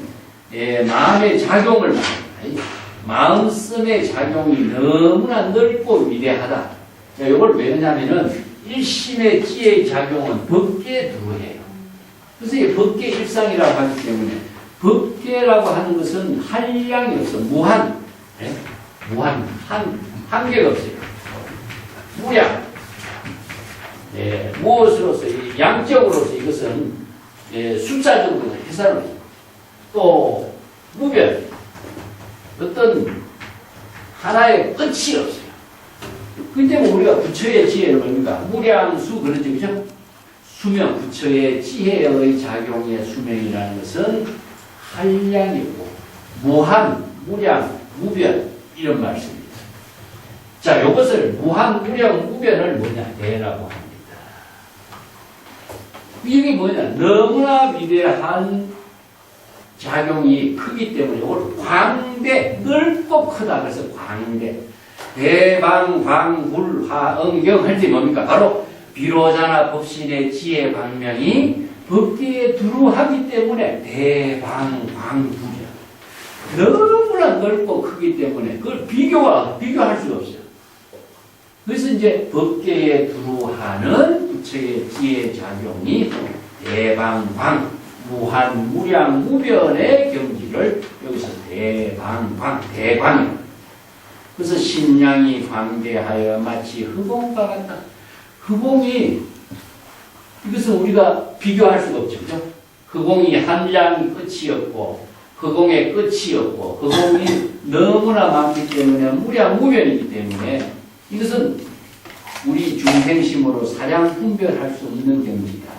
마음의 작용을 말합니다. 마음씀의 작용이 너무나 넓고 위대하다. 이걸 왜 하냐면은 일심의 지혜의 작용은 법계에 들어해요. 그래서 이게 법계 일상이라고 하기 때문에 법계라고 하는 것은 한량이 없어. 무한. 무한, 한계가 없어요. 무량. 예, 무엇으로서, 양적으로서 이것은 숫자적으로 해석을 해요. 또, 무변. 어떤 하나의 끝이 없어요. 그 때문에 우리가 부처의 지혜는 뭡니까? 무량수 그러죠, 그죠? 수명, 부처의 지혜의 작용의 수명이라는 것은 한량이고, 무한, 무량, 무변, 이런 말씀입니다. 자, 이것을 무한, 무량, 무변을 뭐냐? 대라고 합니다. 이게 뭐냐? 너무나 위대한 작용이 크기 때문에 이걸 광대, 넓고 크다. 그래서 광대. 대방, 광, 불, 하, 응경 할 때 뭡니까? 바로 비로자나 법신의 지혜 광명이 법계에 두루하기 때문에 대방, 광, 불이야. 너무나 넓고 크기 때문에 그걸 비교할 수가 없어요. 그래서 이제 법계에 두루하는 부처의 지혜 작용이 대방, 광, 무한, 무량, 무변의 경지를 여기서 대방, 광, 대광이다. 그래서 신량이 광대하여 마치 흑공과 같다. 흑공이 이것은 우리가 비교할 수가 없죠. 그렇죠? 흑공이 한량이 끝이었고 흑공의 끝이었고 흑공이 너무나 많기 때문에 무량, 무변이기 때문에 이것은 우리 중생심으로 사량 분별할 수 없는 경지다.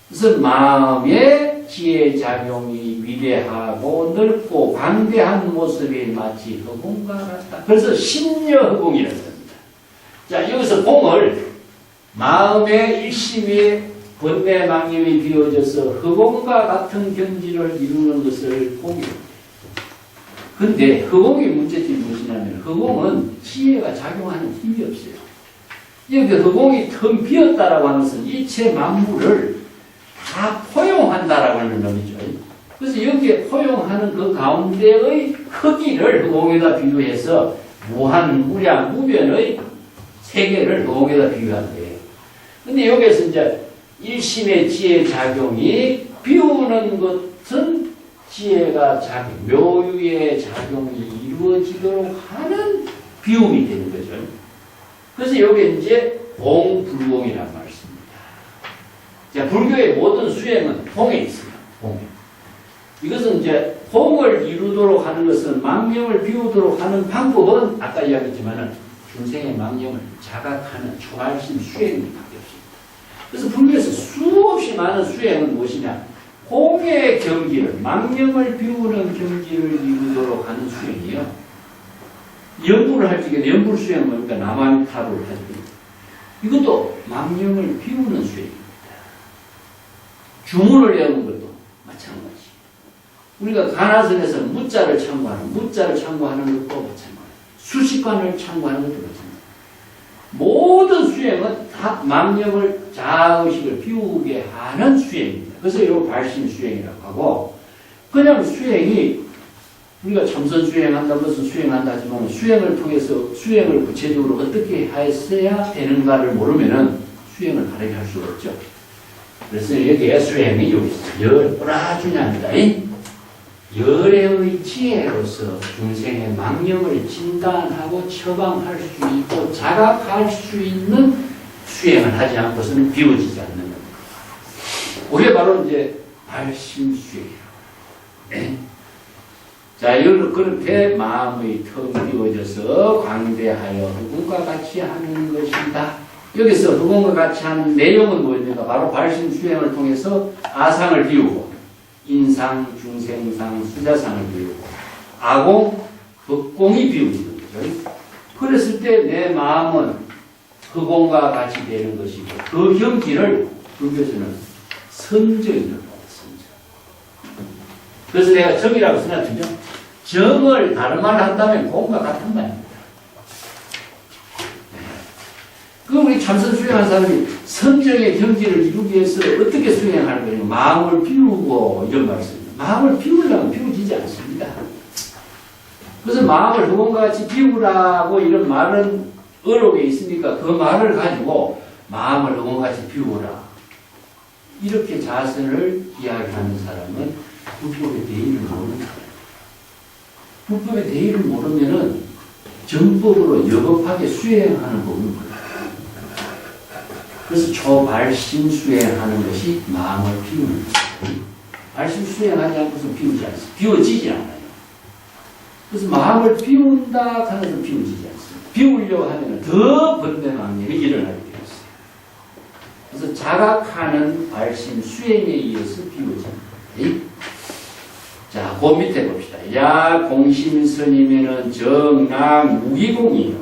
그래서 마음의 지혜 작용이 위대하고 넓고 광대한 모습이 마치 흑공과 같다. 그래서 신여흑공이라고 합니다. 자, 여기서 공을 마음의 일심이 번뇌망념이 비워져서 흑공과 같은 경지를 이루는 것을 공이랍니다. 그런데 흑공의 문제점이 무엇이냐면 흑공은 지혜가 작용하는 힘이 없어요. 여기 흑공이 텅 비었다라고 하는 것은 일체 만물을 다 포용한다라고 하는 의미죠. 그래서 여기에 포용하는 그 가운데의 크기를 흑공에다 비유해서 무한, 무량, 무변의 세계를 흑공에다 비유한대요. 근데 여기에서 이제 일심의 지혜 작용이 비우는 것은 지혜가 묘유의 작용이 이루어지도록 하는 비움이 되는 거죠. 그래서 여기 이제 공불공이라는 말씀입니다. 자, 불교의 모든 수행은 공에 있습니다. 공에. 이것은 이제 공을 이루도록 하는 것은 망념을 비우도록 하는 방법은 아까 이야기했지만은 중생의 망념을 자각하는 초발심 수행밖에 없습니다. 그래서 불교에서 수없이 많은 수행은 무엇이냐? 공의 경지를, 망념을 비우는 경지를 이루도록 하는 수행이요. 연불을 할 적에 연불 수행은 뭡니까? 나만타불을 할 때. 이것도 망념을 비우는 수행입니다. 주문을 외우는 것도 마찬가지. 우리가 간화선에서 무자를 참고하는 것도 마찬가지. 수식관을 참고하는 것도 마찬가지. 모든 수행은 다 망념을 자의식을 비우게 하는 수행입니다. 그래서 이걸 발심 수행이라고 하고, 그냥 수행이 우리가 참선 수행한다, 무슨 수행한다 하지만 수행을 통해서 수행을 구체적으로 어떻게 했어야 되는가를 모르면은 수행을 바르게 할 수가 없죠. 그래서 여기에 수행이 여기 있어요. 열 뿌라주냐입니다. 열의 지혜로서 중생의 망념을 진단하고 처방할 수 있고 자각할 수 있는 수행을 하지 않고서는 비워지지 않는 겁니다. 그게 바로 이제 발심 수행이에요. 자, 그렇게 마음의 텅 비워져서 광대하여 흑공과 같이 하는 것이다. 여기서 흑공과 같이 하는 내용은 뭐입니까? 바로 발심 수행을 통해서 아상을 비우고 인상, 중생상, 수자상을 비우고 아공, 흑공이 비워지는 거죠. 그랬을 때 내 마음은 흑공과 같이 되는 것이고 그 경지를 불교에서는 선정이라고 합니다. 그래서 내가 정이라고 생각하죠. 정을 다른 말을 한다면 공과 같은 말입니다. 그럼 우리 참선 수행한 사람이 선정의 경지를 이루기 위해서 어떻게 수행하는 거예요? 마음을 비우고 이런 말씀입니다. 마음을 비우려면 비워지지 않습니다. 그래서 마음을 흑공과 같이 비우라고 이런 말은 어록에 있으니까 그 말을 가지고 마음을 흑공과 같이 비우라. 이렇게 자선을 이야기하는 사람은 불법의 대의를 모르는 사람입니다. 불법의 대의를 모르면은 정법으로 여겁하게 수행하는 법을 몰라요. 그래서 초발심 수행하는 것이 마음을 비우는 것이에요. 발심 수행하지 않고서 비우지 않습니다. 비워지지 않아요. 그래서 마음을 비운다 하면서 비워지지 않습니다. 비우려고 하면 더 번뇌망념이 일어나게 되어 있어요. 그래서 자각하는 발심 수행에 의해서 비워집니다. 자, 그 밑에 봅시다. 야 공심선이면은 정랑 무기공이요.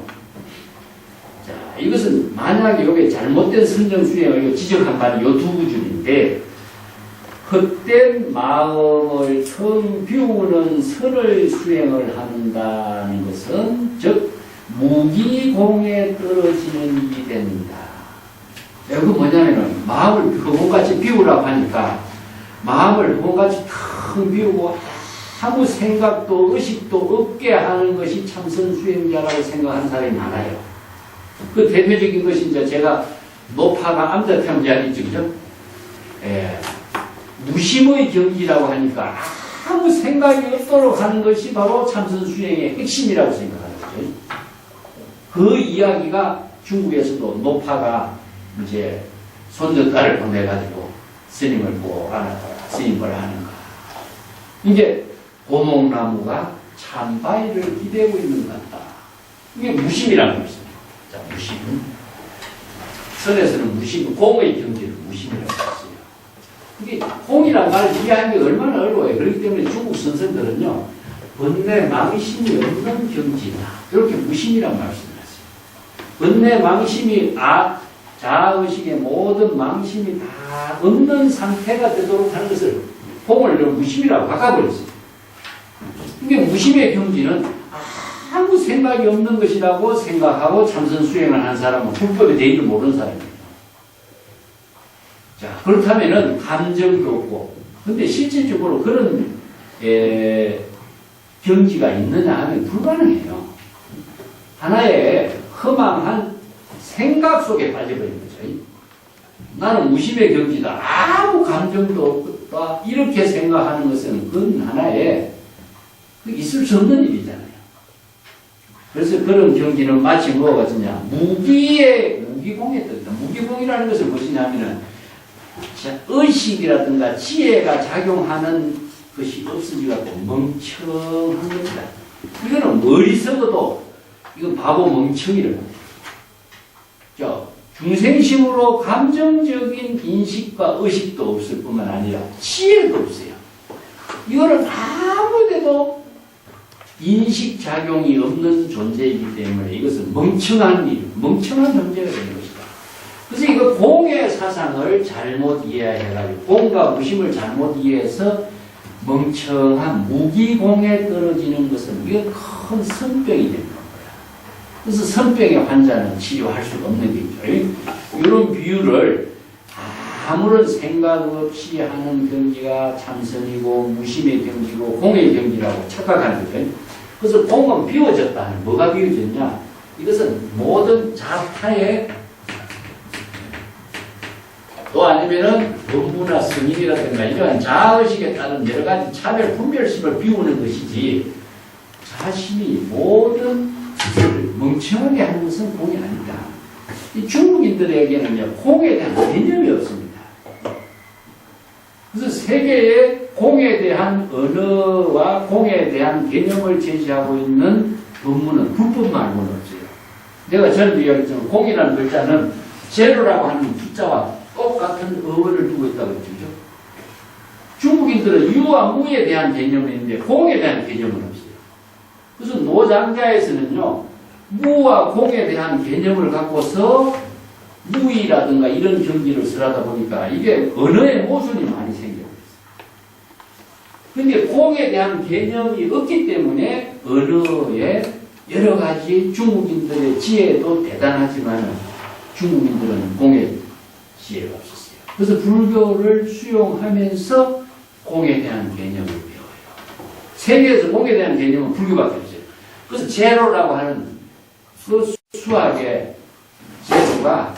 자, 이것은 만약에 이게 잘못된 선정 수행을 지적한 말이 요 두 구절인데, 헛된 마음을 텅 비우는 선을 수행을 한다는 것은 즉 무기공에 떨어지는 일이 된다. 그 뭐냐면은 마음을 허공같이 비우라고 하니까 마음을 허공같이 텅 비우고 아무 생각도 의식도 없게 하는 것이 참선 수행자라고 생각하는 사람이 많아요. 그 대표적인 것이 이제 제가 노파가 암자평자리 있죠, 그죠? 무심의 경지라고 하니까 아무 생각이 없도록 하는 것이 바로 참선 수행의 핵심이라고 생각하는 거죠. 그 이야기가 중국에서도 노파가 이제 손녀딸을 보내가지고 스님을 보라는 거야. 스님을 하는 거야. 이게 고목나무가 참바위를 기대고 있는 것 같다. 이게 무심이라는 것입니다. 자, 무심. 선에서는 무심, 공의 경지를 무심이라고 했어요. 이게 공이란 말을 이해하는 게 얼마나 어려워요. 그렇기 때문에 중국 선생들은요, 번뇌 망심이 없는 경지다. 이렇게 무심이란 말씀을 했어요. 번뇌 망심이 자아의식의 모든 망심이 다 없는 상태가 되도록 하는 것을 공을 무심이라고 바꿔버렸어요. 이게 무심의 경지는 아무 생각이 없는 것이라고 생각하고 참선 수행을 하는 사람은 불법의 대의를 모르는 사람입니다. 자, 그렇다면은 감정도 없고, 근데 실질적으로 그런 경지가 있느냐 하면 불가능해요. 하나의 허망한 생각 속에 빠져버린 거죠. 나는 무심의 경지다. 아무 감정도 없다. 이렇게 생각하는 것은 그건 하나의 있을 수 없는 일이잖아요. 그래서 그런 경지는 마치 뭐가 같으냐. 무기공에 뜬다. 무기공이라는 것은 무엇이냐면은 의식이라든가 지혜가 작용하는 것이 없어지고 멍청한 겁니다. 이거는 머리 썩어도 이건 바보 멍청이라고. 중생심으로 감정적인 인식과 의식도 없을 뿐만 아니라 지혜도 없어요. 이거는 아무데도 인식작용이 없는 존재이기 때문에 이것은 멍청한 존재가 되는 것이다. 그래서 이거 공의 사상을 잘못 이해해가지고 공과 무심을 잘못 이해해서 멍청한 무기공에 떨어지는 것은 이게 큰 선병이 되는 거야. 그래서 선병의 환자는 치료할 수 없는 게 있죠. 이런 비유를 아무런 생각 없이 하는 경지가 참선이고 무심의 경지고 공의 경지라고 착각하는 거죠. 그래서 공은 비워졌다. 뭐가 비워졌냐? 이것은 모든 자타의 또 아니면은 법무나 스님이라든가 이러한 자의식에 따른 여러 가지 차별 분별심을 비우는 것이지 자신이 모든 것을 멍청하게 하는 것은 공이 아니다. 이 중국인들에게는 공에 대한 개념이 없습니다. 그래서 세계의 공에 대한 언어와 공에 대한 개념을 제시하고 있는 법문은 불법 말고는 없어요. 내가 전에도 이야기했지만 공이라는 글자는 제로라고 하는 숫자와 똑같은 어원을 두고 있다고 했죠. 중국인들은 유와 무에 대한 개념이 있는데 공에 대한 개념은 없어요. 그래서 노장자에서는요, 무와 공에 대한 개념을 갖고서 무의라든가 이런 경지를 설하다 보니까 이게 언어의 모순이 많이 생겨요. 그런데 공에 대한 개념이 없기 때문에 언어에 여러 가지 중국인들의 지혜도 대단하지만 중국인들은 공의 지혜가 없었어요. 그래서 불교를 수용하면서 공에 대한 개념을 배워요. 세계에서 공에 대한 개념은 불교밖에 없어요. 그래서 제로라고 하는 그 수학의 제로가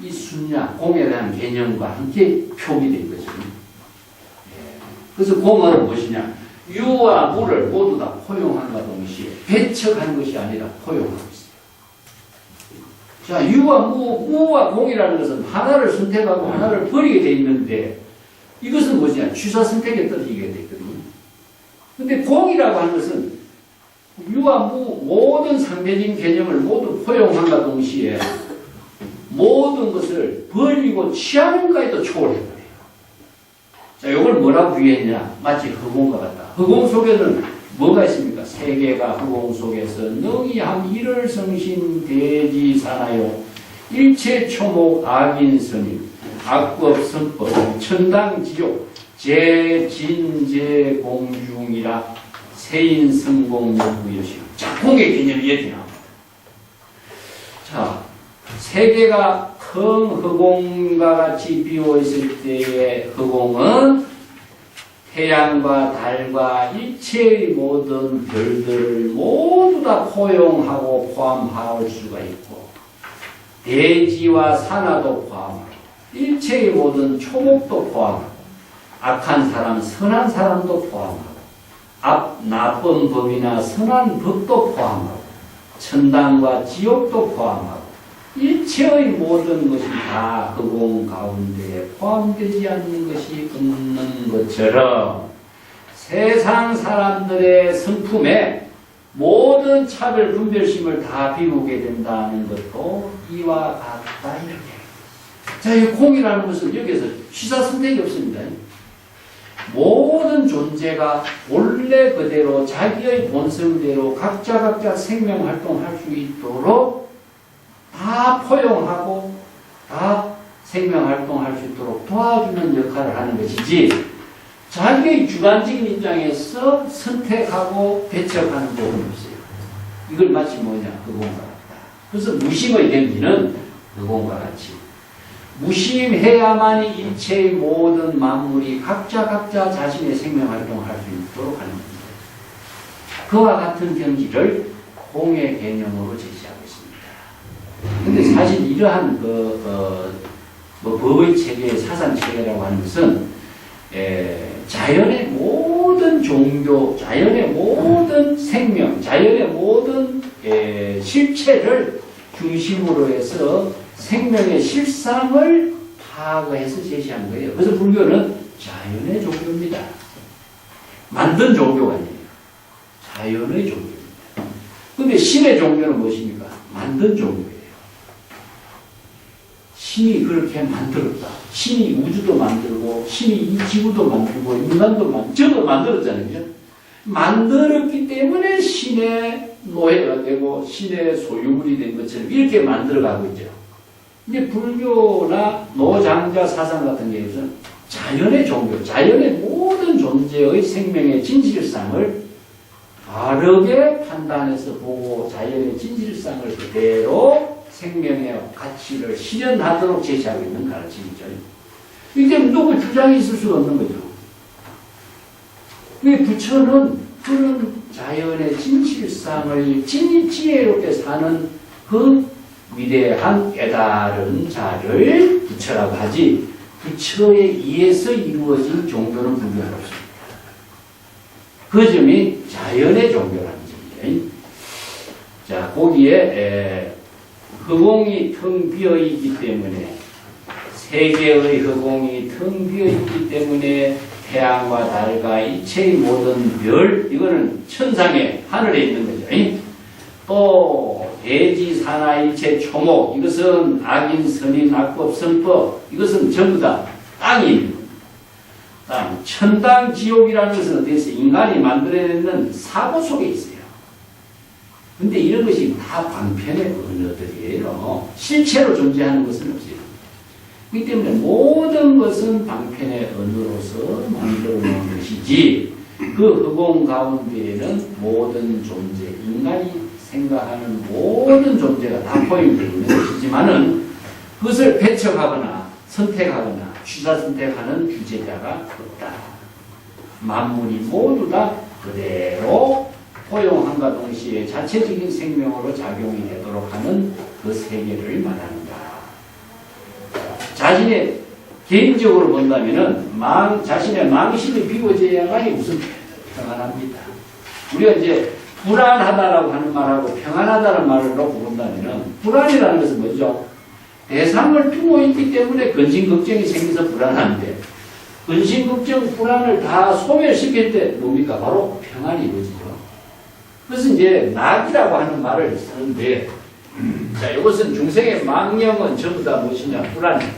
이 순야, 공에 대한 개념과 함께 표기된 거죠. 그래서 공은 무엇이냐? 유와 무를 모두 다 포용함과 동시에 배척하는 것이 아니라 포용하고 있어요. 자, 유와 무와 공이라는 것은 하나를 선택하고 하나를 버리게 돼 있는데 이것은 뭐냐? 취사 선택에 떨어지게 돼 있거든요. 근데 공이라고 하는 것은 유와 무 모든 상대적인 개념을 모두 포용함과 동시에 모든 것을 버리고 취하는가에도 초월해버려요. 자, 이걸 뭐라고 비유했냐? 마치 허공과 같다. 허공 속에는 뭐가 있습니까? 세계가 허공 속에서 능히 함 일을 성신 대지사나요 일체 초목 악인선임 악법 선법 천당지옥 제진제공중이라 세인성공여부여시. 자, 공의 개념이 이렇게 나옵니다. 자, 세계가 큰 허공과 같이 비워있을 때의 허공은 태양과 달과 일체의 모든 별들을 모두 다 포용하고 포함할 수가 있고 대지와 산하도 포함하고 일체의 모든 초목도 포함하고 악한 사람, 선한 사람도 포함하고 나쁜 법이나 선한 법도 포함하고 천당과 지옥도 포함하고 일체의 모든 것이 다 허공 가운데 포함되지 않는 것이 없는 것처럼 세상 사람들의 성품에 모든 차별 분별심을 다 비우게 된다는 것도 이와 같다 이렇게. 자, 이 공이라는 것은 여기에서 취사 선택이 없습니다. 모든 존재가 원래 그대로 자기의 본성대로 각자 생명활동할 수 있도록 다 포용하고 다 생명활동할 수 있도록 도와주는 역할을 하는 것이지 자기의 주관적인 입장에서 선택하고 배척하는 부분은 없어요. 이걸 마치 뭐냐? 허공과 같다. 그래서 무심의 경지는 허공과 같이 무심해야만이 일체의 모든 만물이 각자 자신의 생명활동을 할 수 있도록 하는 겁니다. 그와 같은 경지를 공의 개념으로 제시하고 있습니다. 근데 사실 이러한 법의 체계, 사상 체계라고 하는 것은 자연의 모든 종교, 자연의 모든 생명, 자연의 모든 실체를 중심으로 해서 생명의 실상을 파악해서 제시한 거예요. 그래서 불교는 자연의 종교입니다. 만든 종교가 아니에요. 자연의 종교입니다. 그런데 신의 종교는 무엇입니까? 만든 종교예요. 신이 그렇게 만들었다. 신이 우주도 만들고 신이 이 지구도 만들고 인간도 만들고 저도 만들었잖아요. 만들었기 때문에 신의 노예가 되고 신의 소유물이 된 것처럼 이렇게 만들어가고 있죠. 이제 불교나 노장자 사상 같은 경우에는 자연의 종교, 자연의 모든 존재의 생명의 진실상을 바르게 판단해서 보고 자연의 진실상을 그대로 생명의 가치를 실현하도록 제시하고 있는 가르침이죠. 이게 누구 주장이 있을 수가 없는 거죠. 이 부처는 그런 자연의 진실상을 지혜롭게 사는 그 위대한 깨달은 자를 부처라고 하지 부처에 의해서 이루어진 종교는 불교는 없습니다. 그 점이 자연의 종교라는 점이죠. 자, 거기에 허공이 텅 비어있기 때문에 세계의 허공이 텅 비어있기 때문에 태양과 달과 일체의 모든 별 이거는 천상의 하늘에 있는 거죠. 또 대지 산하 일체 초목 이것은 악인 선인 악법 선법 이것은 전부 다 땅이 있는 겁니다. 땅. 천당 지옥이라는 것은 어디서 인간이 만들어내는 사고 속에 있어요. 근데 이런 것이 다 방편의 언어들이에요. 실체로 존재하는 것은 없어요. 그렇기 때문에 모든 것은 방편의 언어로서 만들어 놓은 것이지 그 허공 가운데에는 모든 존재, 인간이 생각하는 모든 존재가 다 포함되어 있는 것이지만은 그것을 배척하거나 선택하거나 취사 선택하는 주체자가 없다. 만물이 모두 다 그대로 포용함과 동시에 자체적인 생명으로 작용이 되도록 하는 그 세계를 말합니다. 자신의 개인적으로 본다면은 자신의 망신이 비워져야만이 무슨 평안합니다. 우리가 이제 불안하다라고 하는 말하고 평안하다는 말을 놓고 본다면은 불안이라는 것은 뭐죠? 대상을 두고 있기 때문에 근심 걱정이 생겨서 불안한데 근심 걱정 불안을 다 소멸시킬 때 뭡니까? 바로 평안이 이루어지죠. 그래서 이제 낙이라고 하는 말을 쓰는데 자, 이것은 중생의 망령은 전부 다 무엇이냐? 불안입니다.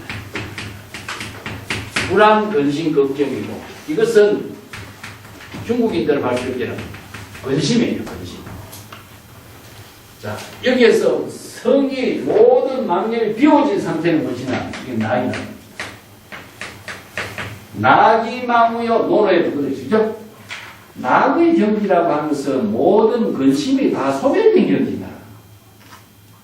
불안, 근심, 걱정이고 이것은 중국인들 발표 때는 근심이에요, 근심. 자, 여기에서 성이 모든 망령이 비워진 상태는 무엇이냐? 이게 낙이다. 낙이 망우여 노노에 그러시죠? 낙의 경지라고 하는 것은 모든 근심이 다 소멸된 경지다.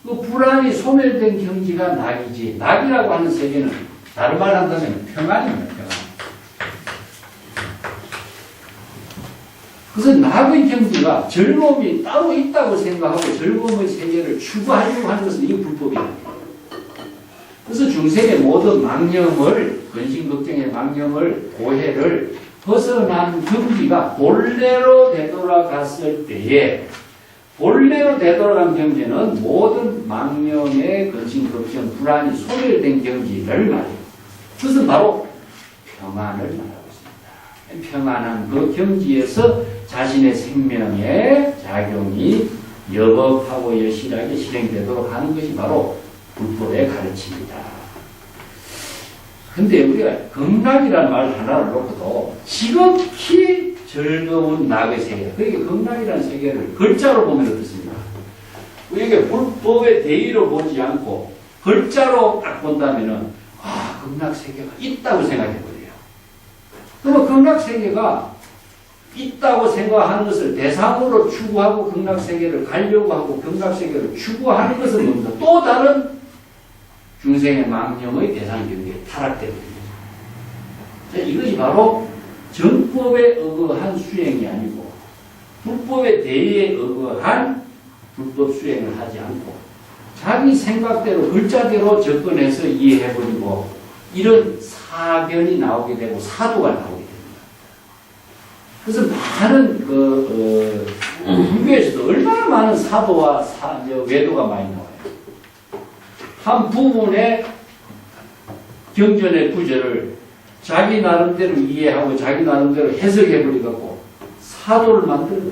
그 불안이 소멸된 경지가 낙이지. 낙이라고 하는 세계는 다른 말 한다면 평안입니다. 평안. 그래서 낙의 경지가 즐거움이 따로 있다고 생각하고 즐거움의 세계를 추구하려고 하는 것은 이게 불법이다. 그래서 중생의 모든 망념을 근심 걱정의 망념을 고해를 벗어난 경지가 본래로 되돌아갔을 때에 본래로 되돌아간 경지는 모든 망념의 근심 걱정 불안이 소멸된 경지를 말해요. 그것은 바로 평안을 말하고 있습니다. 평안한 그 경지에서 자신의 생명의 작용이 여법하고 여실하게 실행되도록 하는 것이 바로 불법의 가르침이다. 근데 우리가 극락이라는 말 하나를 놓고도 지극히 즐거운 낙의 세계, 그러니까 극락이라는 세계를 글자로 보면 어떻습니까? 이게 불법의 대의로 보지 않고 글자로 딱 본다면은 아, 극락 세계가 있다고 생각해버려요. 그러면 극락 세계가 있다고 생각하는 것을 대상으로 추구하고 극락 세계를 가려고 하고 극락 세계를 추구하는 것은 뭡니까? 또 다른 중생의 망령의 대상 경계에 타락되거든요. 이것이 바로 정법에 의거한 수행이 아니고 불법의 대의에 의거한 불법 수행을 하지 않고 자기 생각대로 글자대로 접근해서 이해해버리고 이런 사변이 나오게 되고 사도가 나오게 됩니다. 그래서 많은 불교에서도 얼마나 많은 사도와 외도가 많이 나와요. 한 부분의 경전의 구절을 자기 나름대로 이해하고 자기 나름대로 해석해버리고 사도를 만들어요.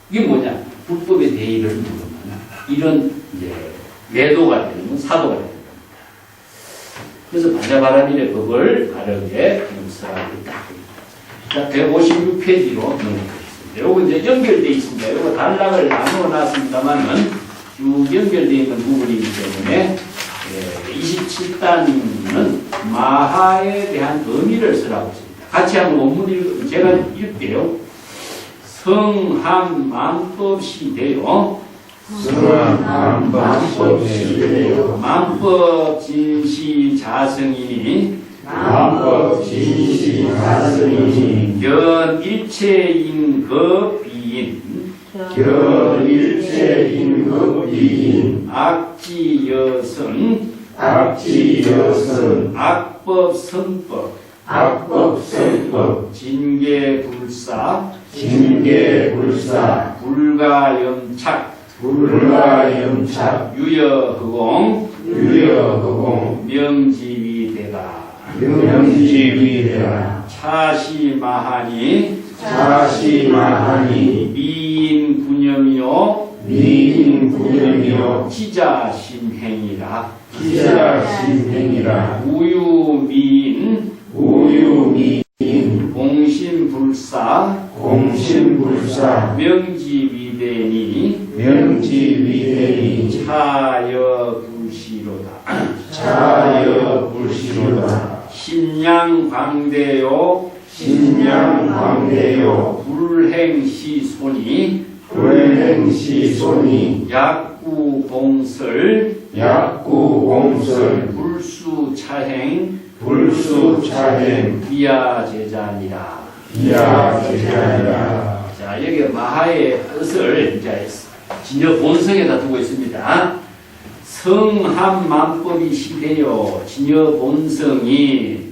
이게 뭐냐? 불법의 대의를 모르면 이런 이제 외도가 되는 건 사도가 되는 겁니다. 그래서 반야바라밀의 법을 바르게 용서하고 있다. 자, 156페이지로 넘어가겠습니다. 요거 이제 연결되어 있습니다. 요거 단락을 나누어 놨습니다만은 쭉 연결되어 있는 부분이기 때문에 27단은 마하에 대한 의미를 쓰라고 했습니다. 같이 한번 원문을 제가 읽게요. 성함 만법시되요. 성함 만법시되요. 만법 진시 자성이니. 만법 진시 자성이니. 견 일체인 그 비인. 견 일체인 그 비인. 악지여선. 악지여선. 악법 성법. 악법 성법. 진계불사. 진계불사. 불가염착. 불가염착. 유여허공. 유여허공. 명지위대다. 명지위대다. 차시마하니. 차시마하니. 미인분념이요. 미인분념이요. 지자심행이라. 기자심행이라. 우유미인. 우유미인. 공심불사. 공심불사. 명지위대니. 명지위대니. 차여불시로다. 차여불시로다. 신양광대요. 신양광대요. 불행시손이. 불행시손이. 약구공설. 약구공설. 불수차행. 불수차행. 비야제자니라. 비야제자니라. 자, 여기 마하의 뜻을 이제 진여 본성에다 두고 있습니다. 성함 만법이 시되요. 진여 본성이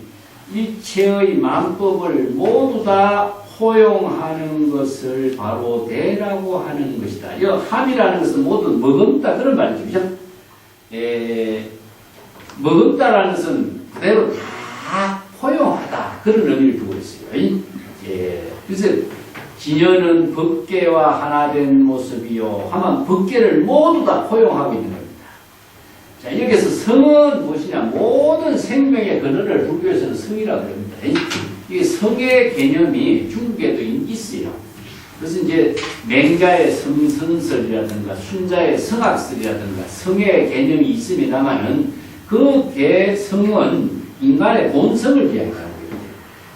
일체의 만법을 모두 다 포용하는 것을 바로 대라고 하는 것이다. 이 함이라는 것은 모두 머금다 그런 말이죠. 그죠? 머금다라는 것은 그대로 다 포용하다 그런 의미를 두고 있어요. 그래서 진여는 법계와 하나 된 모습이요 하면 법계를 모두 다 포용하고 있는 겁니다. 자, 여기서 성은 무엇이냐? 모든 생명의 근원을 불교에서는 성이라고 합니다. 이 성의 개념이 중국에도 있어요. 그래서 이제 맹자의 성선설이라든가 순자의 성악설이라든가 성의 개념이 있습니다만은 그 개성은 인간의 본성을 이야기하고 있어요.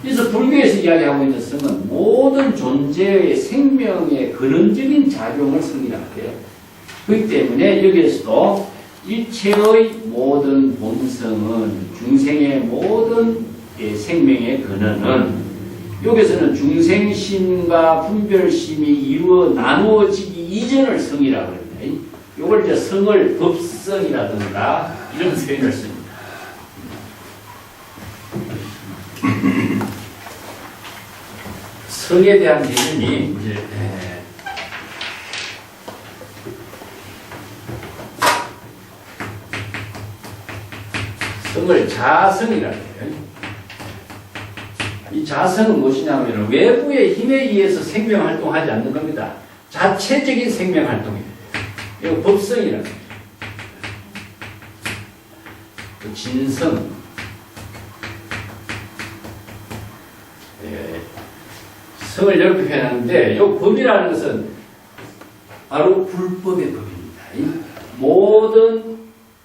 그래서 불교에서 이야기하고 있는 성은 모든 존재의 생명의 근원적인 작용을 성이라고 해요. 그렇기 때문에 여기에서도 일체의 모든 본성은 중생의 모든 생명의 근원은 여기서는 중생심과 분별심이 이루어 나누어지기 이전을 성이라고 합니다. 이걸 이제 성을 법성이라든가 이런 표현을 씁니다. 성에 대한 개념이 이제 성을 자성이라고 해요. 이 자성은 무엇이냐면 외부의 힘에 의해서 생명활동하지 않는 겁니다. 자체적인 생명활동이에요. 이거 법성이라고 해요. 진성, 성을 이렇게 표현하는데 이 법이라는 것은 바로 불법의 법입니다. 모든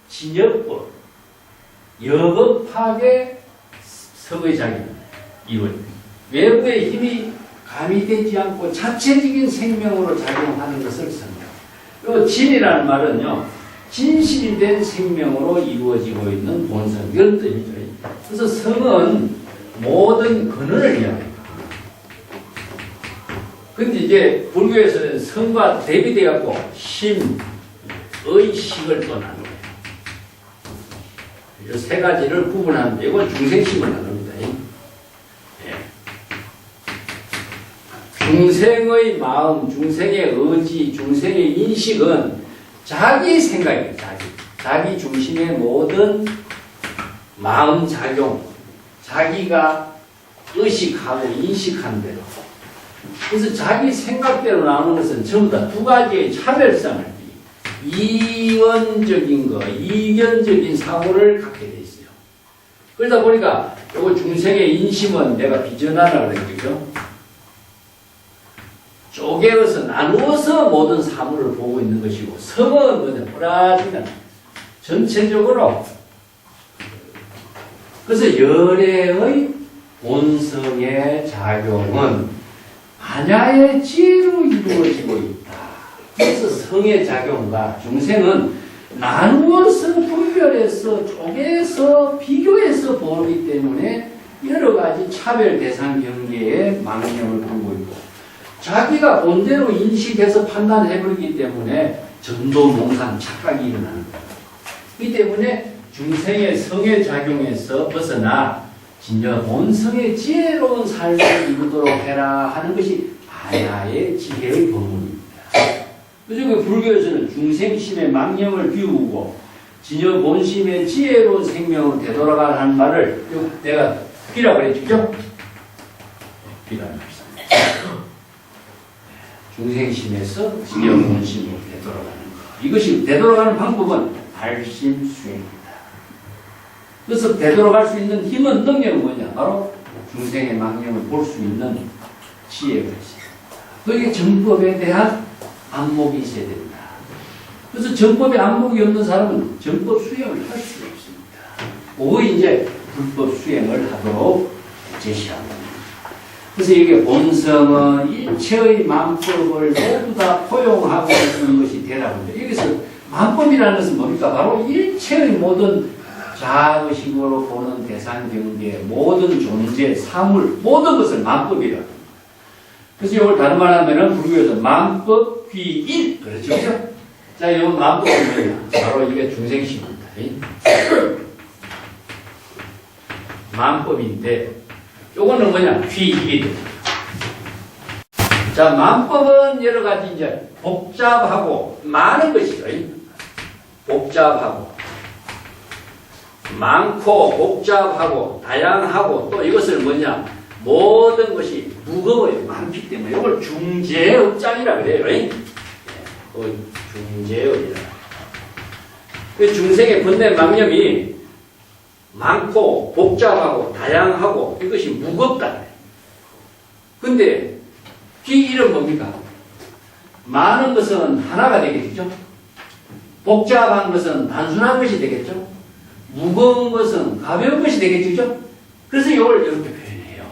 진여법, 여법학의 성의 작용입니다. 이원. 외부의 힘이 가미되지 않고 자체적인 생명으로 작용하는 것을 성이라고. 이 진이라는 말은요, 진실이 된 생명으로 이루어지고 있는 본성, 이런 뜻이죠. 그래서 성은 모든 근원을 이야기합니다. 근데 이제 불교에서는 성과 대비되어갖고 심, 의식을 또 나눠요. 이 세 가지를 구분하는데 이건 중생심을 나눕니다. 중생의 마음, 중생의 의지, 중생의 인식은 자기 생각이에요. 자기 중심의 모든 마음 작용, 자기가 의식하고 인식한 대로. 그래서 자기 생각대로 나오는 것은 전부 다 두 가지의 차별성을, 이원적인 거, 이견적인 사고를 갖게 돼 있어요. 그러다 보니까 요거 중생의 인심은 내가 비전하라 그랬죠. 쪼개어서 나누어서 모든 사물을 보고 있는 것이고, 성은 뭐냐, 뿌라지는 전체적으로. 그래서 열애의 본성의 작용은 반야의 지혜로 이루어지고 있다. 그래서 성의 작용과 중생은 나누어서 분별해서 쪼개서 비교해서 보기 때문에 여러 가지 차별 대상 경계에 망념을 두고 있고, 자기가 본대로 인식해서 판단해버리기 때문에 전도, 몽상, 착각이 일어나는 거예요. 이 때문에 중생의 성의 작용에서 벗어나 진여 본성의 지혜로운 삶을 이루도록 해라 하는 것이 반야의 지혜의 법문입니다. 그래서 불교에서는 중생심의 망념을 비우고 진여 본심의 지혜로운 생명으로 되돌아가라 하는 말을 내가 비라고 그랬죠? 비라는 말씀. 중생심에서 진여 본심으로 되돌아가는 것. 이것이 되돌아가는 방법은 발심수행입니다. 그래서 되돌아갈 수 있는 힘은, 능력은 뭐냐? 바로 중생의 망념을 볼 수 있는 지혜가 있습니다. 그게 정법에 대한 안목이 있어야 된다. 그래서 정법에 안목이 없는 사람은 정법 수행을 할 수가 없습니다. 오히 이제 불법 수행을 하도록 제시합니다. 그래서 이게 본성은 일체의 만법을 모두 다 포용하고 있는 것이 되라고요. 여기서 만법이라는 것은 뭡니까? 바로 일체의 모든 자의식으로 보는 대상 경계, 모든 존재, 사물, 모든 것을 만법이라고 합니다. 그래서 이걸 다른 말 하면은 불교에서 만법 귀일, 그렇죠? 그렇죠? 자, 이 만법은 뭐냐? 바로 이게 중생심입니다. 만법인데, 요거는 뭐냐? 귀일이 됩니다. 자, 만법은 여러 가지 이제 복잡하고 많은 것이죠. 복잡하고 많고 복잡하고 다양하고 또 이것을 뭐냐? 모든 것이 무거워요. 많기 때문에 이걸 중재업장이라 그래요. 중재업이라. 중생의 번뇌망념이 많고 복잡하고 다양하고 이것이 무겁다. 근데 비일은 뭡니까? 많은 것은 하나가 되겠죠. 복잡한 것은 단순한 것이 되겠죠. 무거운 것은 가벼운 것이 되겠죠. 그래서 이걸 이렇게 표현해요.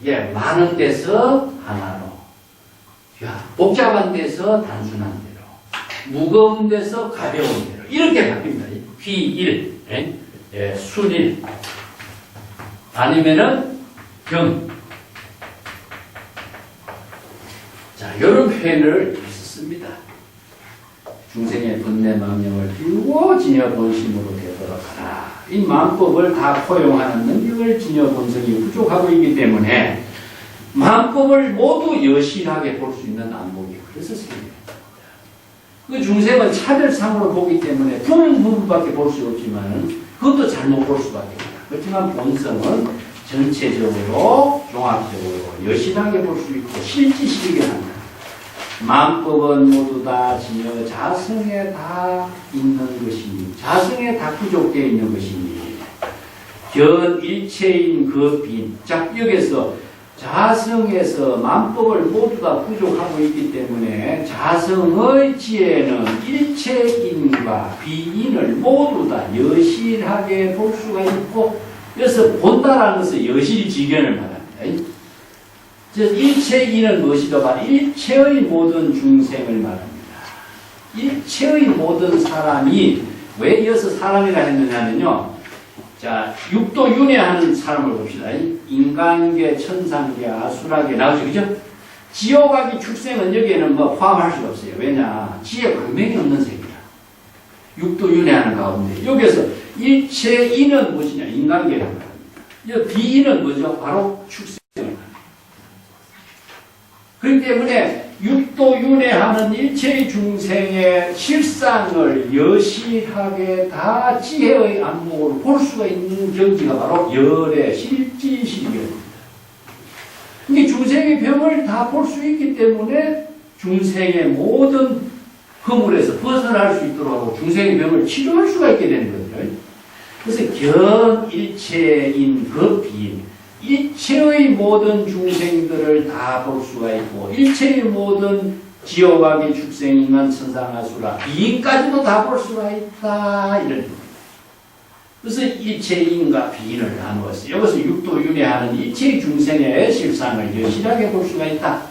예, 많은 데서 하나로, 야, 복잡한 데서 단순한 대로, 무거운 데서 가벼운 대로 이렇게 바뀝니다. 비일, 예, 순일, 아니면은 병. 자, 이런 표현을 했었습니다. 중생의 번뇌망념을 비우고 진여본심으로 되도록 하라. 이 만법을 다 포용하는 능력을 진여본성이 부족하고 있기 때문에 만법을 모두 여실하게 볼 수 있는 안목이 그래서 생깁니다. 그 중생은 차별상으로 보기 때문에 본 부분밖에 볼 수 없지만 그것도 잘못 볼 수밖에 없다. 그렇지만 본성은 전체적으로 종합적으로 여실하게 볼 수 있고 실지시리게 한다. 만법은 모두 다 진여 자성에 다 있는 것이니 자성에 다 부족되어 있는 것이니 견 일체인 그 빈. 자, 여기서 자성에서 만법을 모두 다 부족하고 있기 때문에 자성의 지혜는 일체인과 비인을 모두 다 여실하게 볼 수가 있고, 그래서 본다라는 것은 여실지견을 말합니다. 즉 일체인은 무엇이다? 바로 일체의 모든 중생을 말합니다. 일체의 모든 사람이 왜 이어서 사람이라 했느냐면요. 자, 육도 윤회하는 사람을 봅시다. 인간계, 천상계, 아수라계 나오죠, 그죠? 지옥하기 축생은 여기에는 뭐 포함할 수가 없어요. 왜냐? 지혜 분명히 없는 세계라. 육도 윤회하는 가운데 여기서 일체인은 무엇이냐? 인간계라고 합니다. 비인은 뭐죠? 바로 축생. 그렇기 때문에 육도윤회하는 일체의 중생의 실상을 여실하게 다 지혜의 안목으로 볼 수가 있는 경지가 바로 열의 실지실견입니다. 이게 중생의 병을 다 볼 수 있기 때문에 중생의 모든 허물에서 벗어날 수 있도록 하고 중생의 병을 치료할 수가 있게 되는 거죠. 그래서 견일체인 그 비인. 일체의 모든 중생들을 다 볼 수가 있고 일체의 모든 지옥하기 축생인간 천상아수라 비인까지도 다 볼 수가 있다 이런 겁니다. 그래서 일체인과 비인을 나누었어요. 여기서 육도윤회하는 일체의 중생의 실상을 여실하게 볼 수가 있다.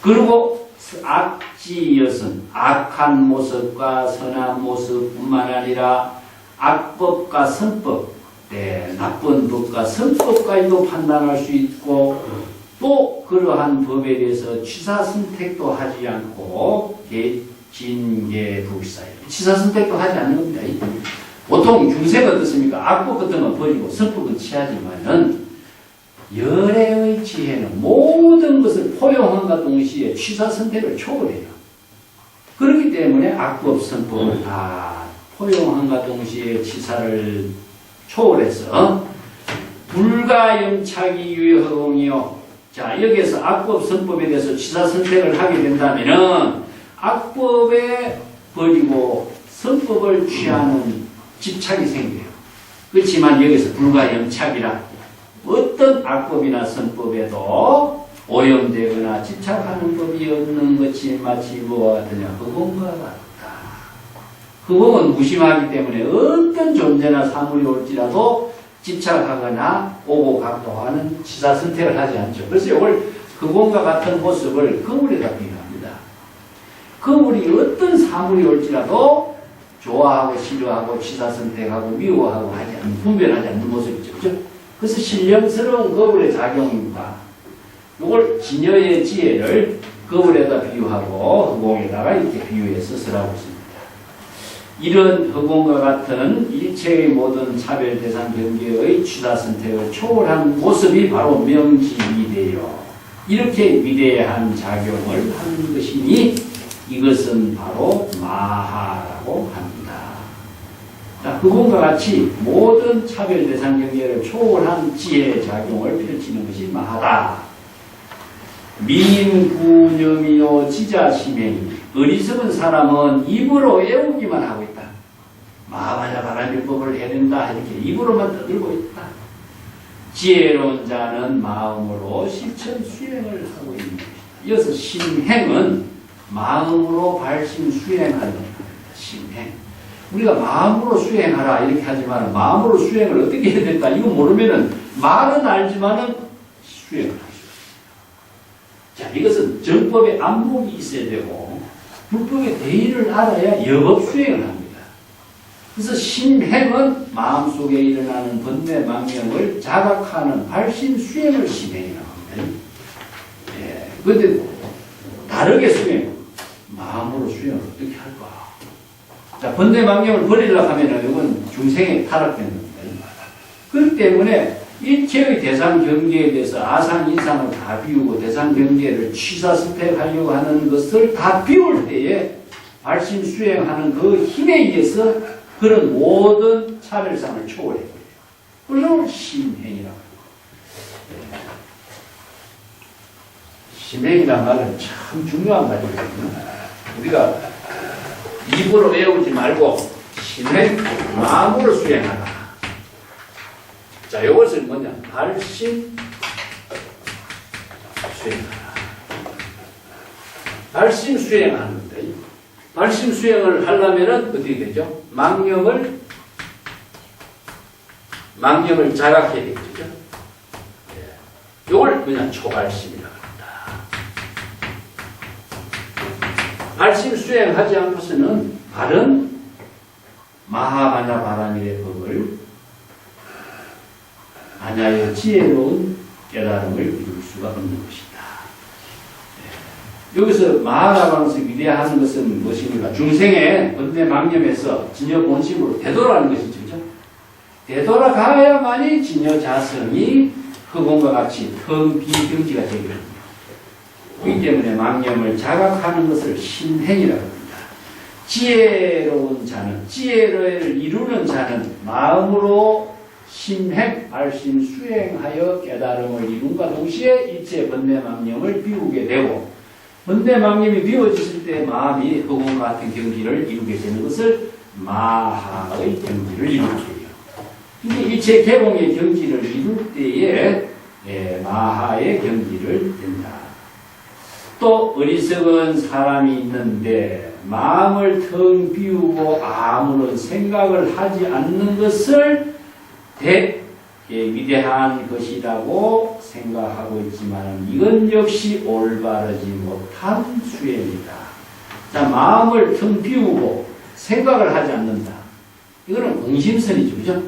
그리고 악지여선 악한 모습과 선한 모습뿐만 아니라 악법과 선법, 네, 나쁜 법과 선법까지도 판단할 수 있고 또 그러한 법에 대해서 취사선택도 하지 않고 진계불사예요. 취사선택도 하지 않는 겁니다. 보통 중생은 어떻습니까? 악법 같은 건 버리고 선법은 취하지만은 열애의 지혜는 모든 것을 포용함과 동시에 취사선택을 초월해요. 그렇기 때문에 악법, 선법을 다 포용함과 동시에 취사를 초월해서 불가염착이 유효허공이요. 자, 여기에서 악법, 선법에 대해서 취사선택을 하게 된다면은 악법에 버리고 선법을 취하는 집착이 생겨요. 그렇지만 여기서 불가염착이라 어떤 악법이나 선법에도 오염되거나 집착하는 법이 없는 것이 마치 뭐와 같으냐? 허공과 같다. 허공은 무심하기 때문에 어떤 존재나 사물이 올지라도 집착하거나 오고 가고 하는 취사선택을 하지 않죠. 그래서 이걸 허공과 같은 모습을 거울에다 비교합니다. 거울이 어떤 사물이 올지라도 좋아하고 싫어하고 취사선택하고 미워하고 하지 않는, 분별하지 않는 모습이죠. 그죠? 그래서 신령스러운 거울의 작용입니다. 이걸 진여의 지혜를 거울에다 비유하고 허공에다가 이렇게 비유해서 쓰라고 있습니다. 이런 허공과 같은 일체의 모든 차별 대상 경계의 취사 선택을 초월한 모습이 바로 명지이되요. 이렇게 위대한 작용을 하는 것이니 이것은 바로 마하라고 합니다. 자, 그분과 같이 모든 차별 대상 경계를 초월한 지혜의 작용을 펼치는 것이 마하다. 민구념이요 지자심행이 어리석은 사람은 입으로 외우기만 하고 있다. 마하바냐 바라밀법을 해야 된다 이렇게 입으로만 떠들고 있다. 지혜로운 자는 마음으로 실천 수행을 하고 있는 것이다. 이어서 심행은 마음으로 발심 수행하는 겁니다. 심행. 우리가 마음으로 수행하라 이렇게 하지만 마음으로 수행을 어떻게 해야 된다 이거 모르면은 말은 알지만은 수행을 할 수 없습니다. 자, 이것은 정법의 안목이 있어야 되고 불법의 대의를 알아야 여법 수행을 합니다. 그래서 심행은 마음속에 일어나는 번뇌 망념을 자각하는 발심 수행을 심행이라고 합니다. 예. 근데 다르게 수행, 마음으로 수행을 어떻게 할까? 자, 번뇌 망념을 버리려고 하면은 이건 중생에 타락되는 겁니다. 그렇기 때문에 일체의 대상 경계에 대해서 아상, 인상을 다 비우고 대상 경계를 취사스택하려고 하는 것을 다 비울 때에 발심 수행하는 그 힘에 의해서 그런 모든 차별상을 초월해버려요. 그걸 심행이라고 합니다. 심행이란 말은 참 중요한 말이거든요. 우리가 입으로 외우지 말고 심행, 마음으로 수행하라. 자, 이것은 뭐냐? 발심 수행하라. 발심 수행하는 건데, 발심 수행을 하려면은 어떻게 되죠? 망념을 자각해야 되겠죠? 이걸 그냥 초발심이라고 합니다. 발심 수행하지 않고서는 바른 마하바냐 바라밀의 법을 반야의 지혜로운 깨달음을 이룰 수가 없는 것이다. 여기서 마하라고 하면서 위대하는 것은 무엇입니까? 중생의 번뇌 망념에서 진여 본심으로 되돌아가는 것이죠. 그렇죠? 되돌아가야만이 진여 자성이 흑원과 같이 텅비경지가 되거든요. 그렇기 때문에 망념을 자각하는 것을 심행이라고 합니다. 지혜로운 자는, 지혜를 이루는 자는 마음으로 심행, 발심, 수행하여 깨달음을 이룬과 동시에 일체 번뇌 망념을 비우게 되고 번뇌 망념이 비워졌을 때 마음이 흑원과 같은 경지를 이루게 되는 것을 마하의 경지를 이루게 돼요. 이게 일체 개공의 경지를 이룰 때에 마하의 경지를 된다. 또 어리석은 사람이 있는데 마음을 텅 비우고 아무런 생각을 하지 않는 것을 위대한 것이라고 생각하고 있지만 이건 역시 올바르지 못한 수행이다. 자, 마음을 텅 비우고 생각을 하지 않는다. 이거는 공심선이죠. 그죠?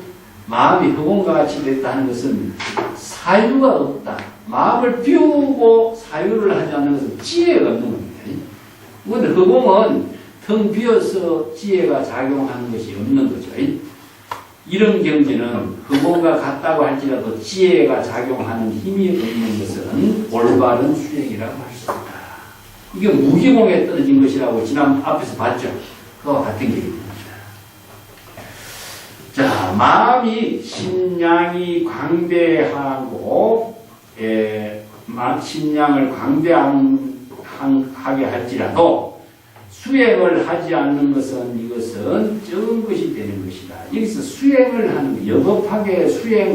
마음이 흑원과 같이 됐다는 것은 사유가 없다. 마음을 비우고 사유를 하지 않는 것은 지혜가 없는 겁니다. 그런데 흑원은 텅 비어서 지혜가 작용하는 것이 없는 거죠. 이런 경지는 흑원과 같다고 할지라도 지혜가 작용하는 힘이 없는 것은 올바른 수행이라고 할 수 있다. 이게 무기공에 떨어진 것이라고 지난 앞에서 봤죠. 그와 같은 얘기입니다. 자, 마음이 심량이 광대하고 심량을 광대하게 할지라도 수행을 하지 않는 것은 이것은 적은 것이 되는 것이다. 여기서 수행을 하는, 여법하게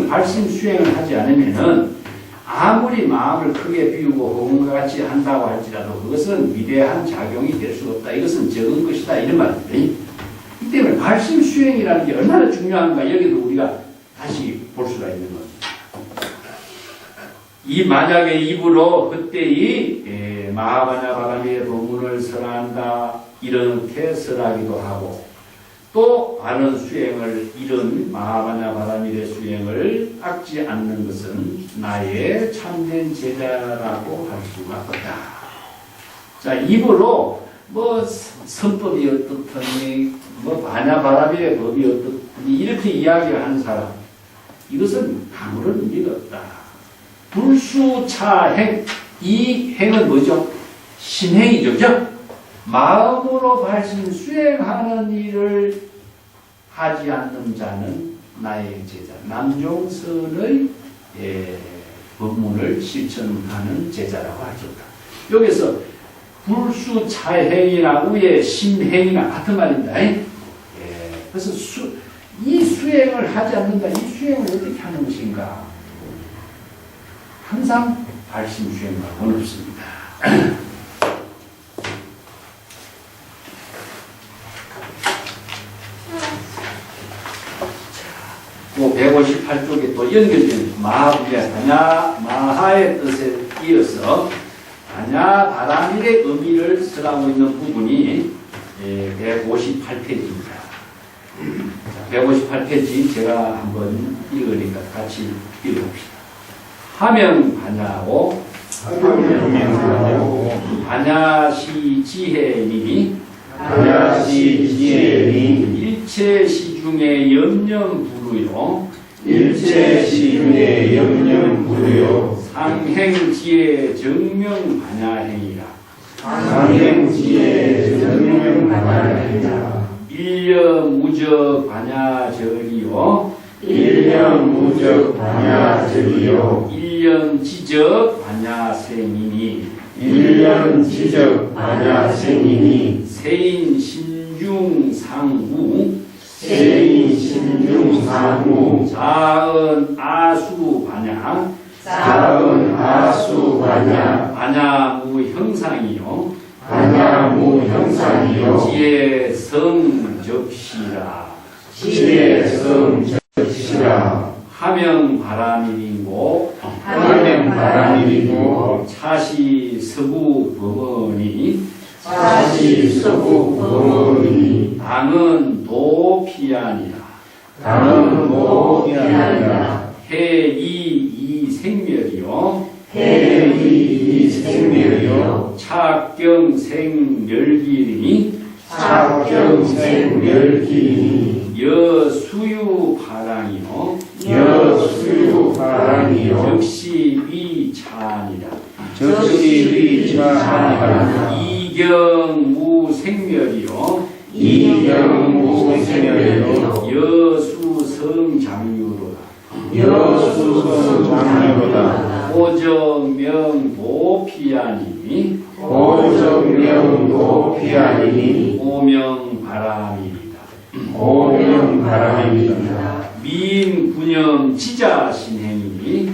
발심 수행을 하지 않으면은 아무리 마음을 크게 비우고 흑원과 같이 한다고 할지라도 그것은 위대한 작용이 될 수 없다. 이것은 적은 것이다. 이런 말입니다. 이 때문에 발심 수행이라는 게 얼마나 중요한가 여기도 우리가 다시 볼 수가 있는 겁니다. 이 만약의 입으로 그때의 마하바냐 바라밀의 법문을 설한다 이렇게 설하기도 하고 또 바른 수행을 이룬 마하바냐 바라밀의 수행을 닦지 않는 것은 나의 참된 제자라고 할 수가 없다. 자, 입으로 뭐 선법이 어떻더니 뭐 바냐 바라밀의 법이 어떻더니 이렇게 이야기를 하는 사람 이것은 아무런 의미가 없다. 불수차행, 이 행은 뭐죠? 신행이죠. 그죠? 마음으로 발심 수행하는 일을 하지 않는 자는 나의 제자. 남종선의 법문을 실천하는 제자라고 하죠. 여기서 불수차행이라고의 심행이나 같은 말입니다. 그래서 이 수행을 하지 않는다. 이 수행을 어떻게 하는 것인가? 항상 발심 수행과는 없습니다. 또 158쪽에 또 연결된 마하의 뜻에 이어서 반야 바라밀의 의미를 쓰라고 있는 부분이 158페이지입니다. 158페이지 제가 한번 읽으니까 같이 읽어봅시다. 하명 반야오 반야시 지혜니 일체 시중에 염념부루요 상행지혜 정명 반야행이라 일념무적 반야절이요 일념지적 반야생이니 세인 신중상우 자은 아수 반야무 형상이요 지혜 성적시라 하명 바라밀이고 차시 서부 범언이 당은 도피아니라 해이 생멸이요 착경생멸기리니 여수유 바랑이요 적시 위차니라 이경무 생멸이요 여수성장유로다 오정명 도피아니니 오명바람이다 민군염 지자신행이니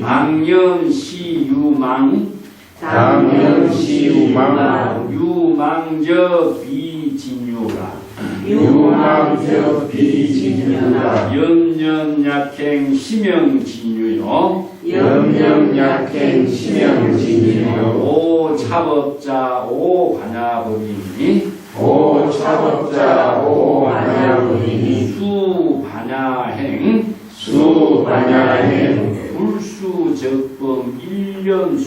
악년시유망 유망적 비진유라 염년약행 심영진유요 오차법자 오반야법이니 수반야행 불수적범 1년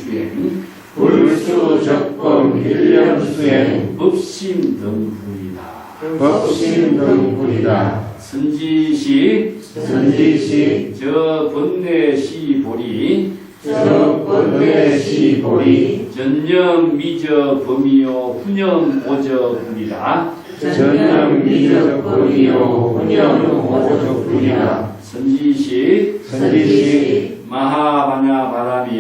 수행 법심 등불이다 선지시 저 번뇌시 보리 전념 미저 범이요 훈염 오저 불이라 선지시 마하반야 바라밀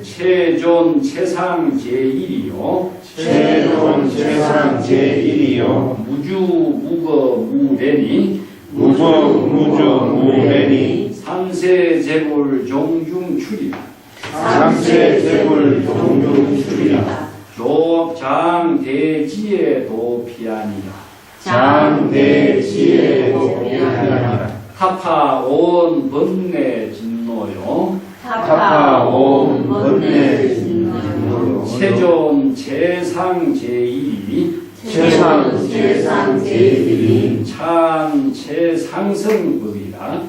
최존 최상 제1이요 무주 무거 무레니 삼세제불 종중출이라 조장대지에 도피아니라 타파온 번뇌 진노요 세존 최상 제1이 참 최상승법이라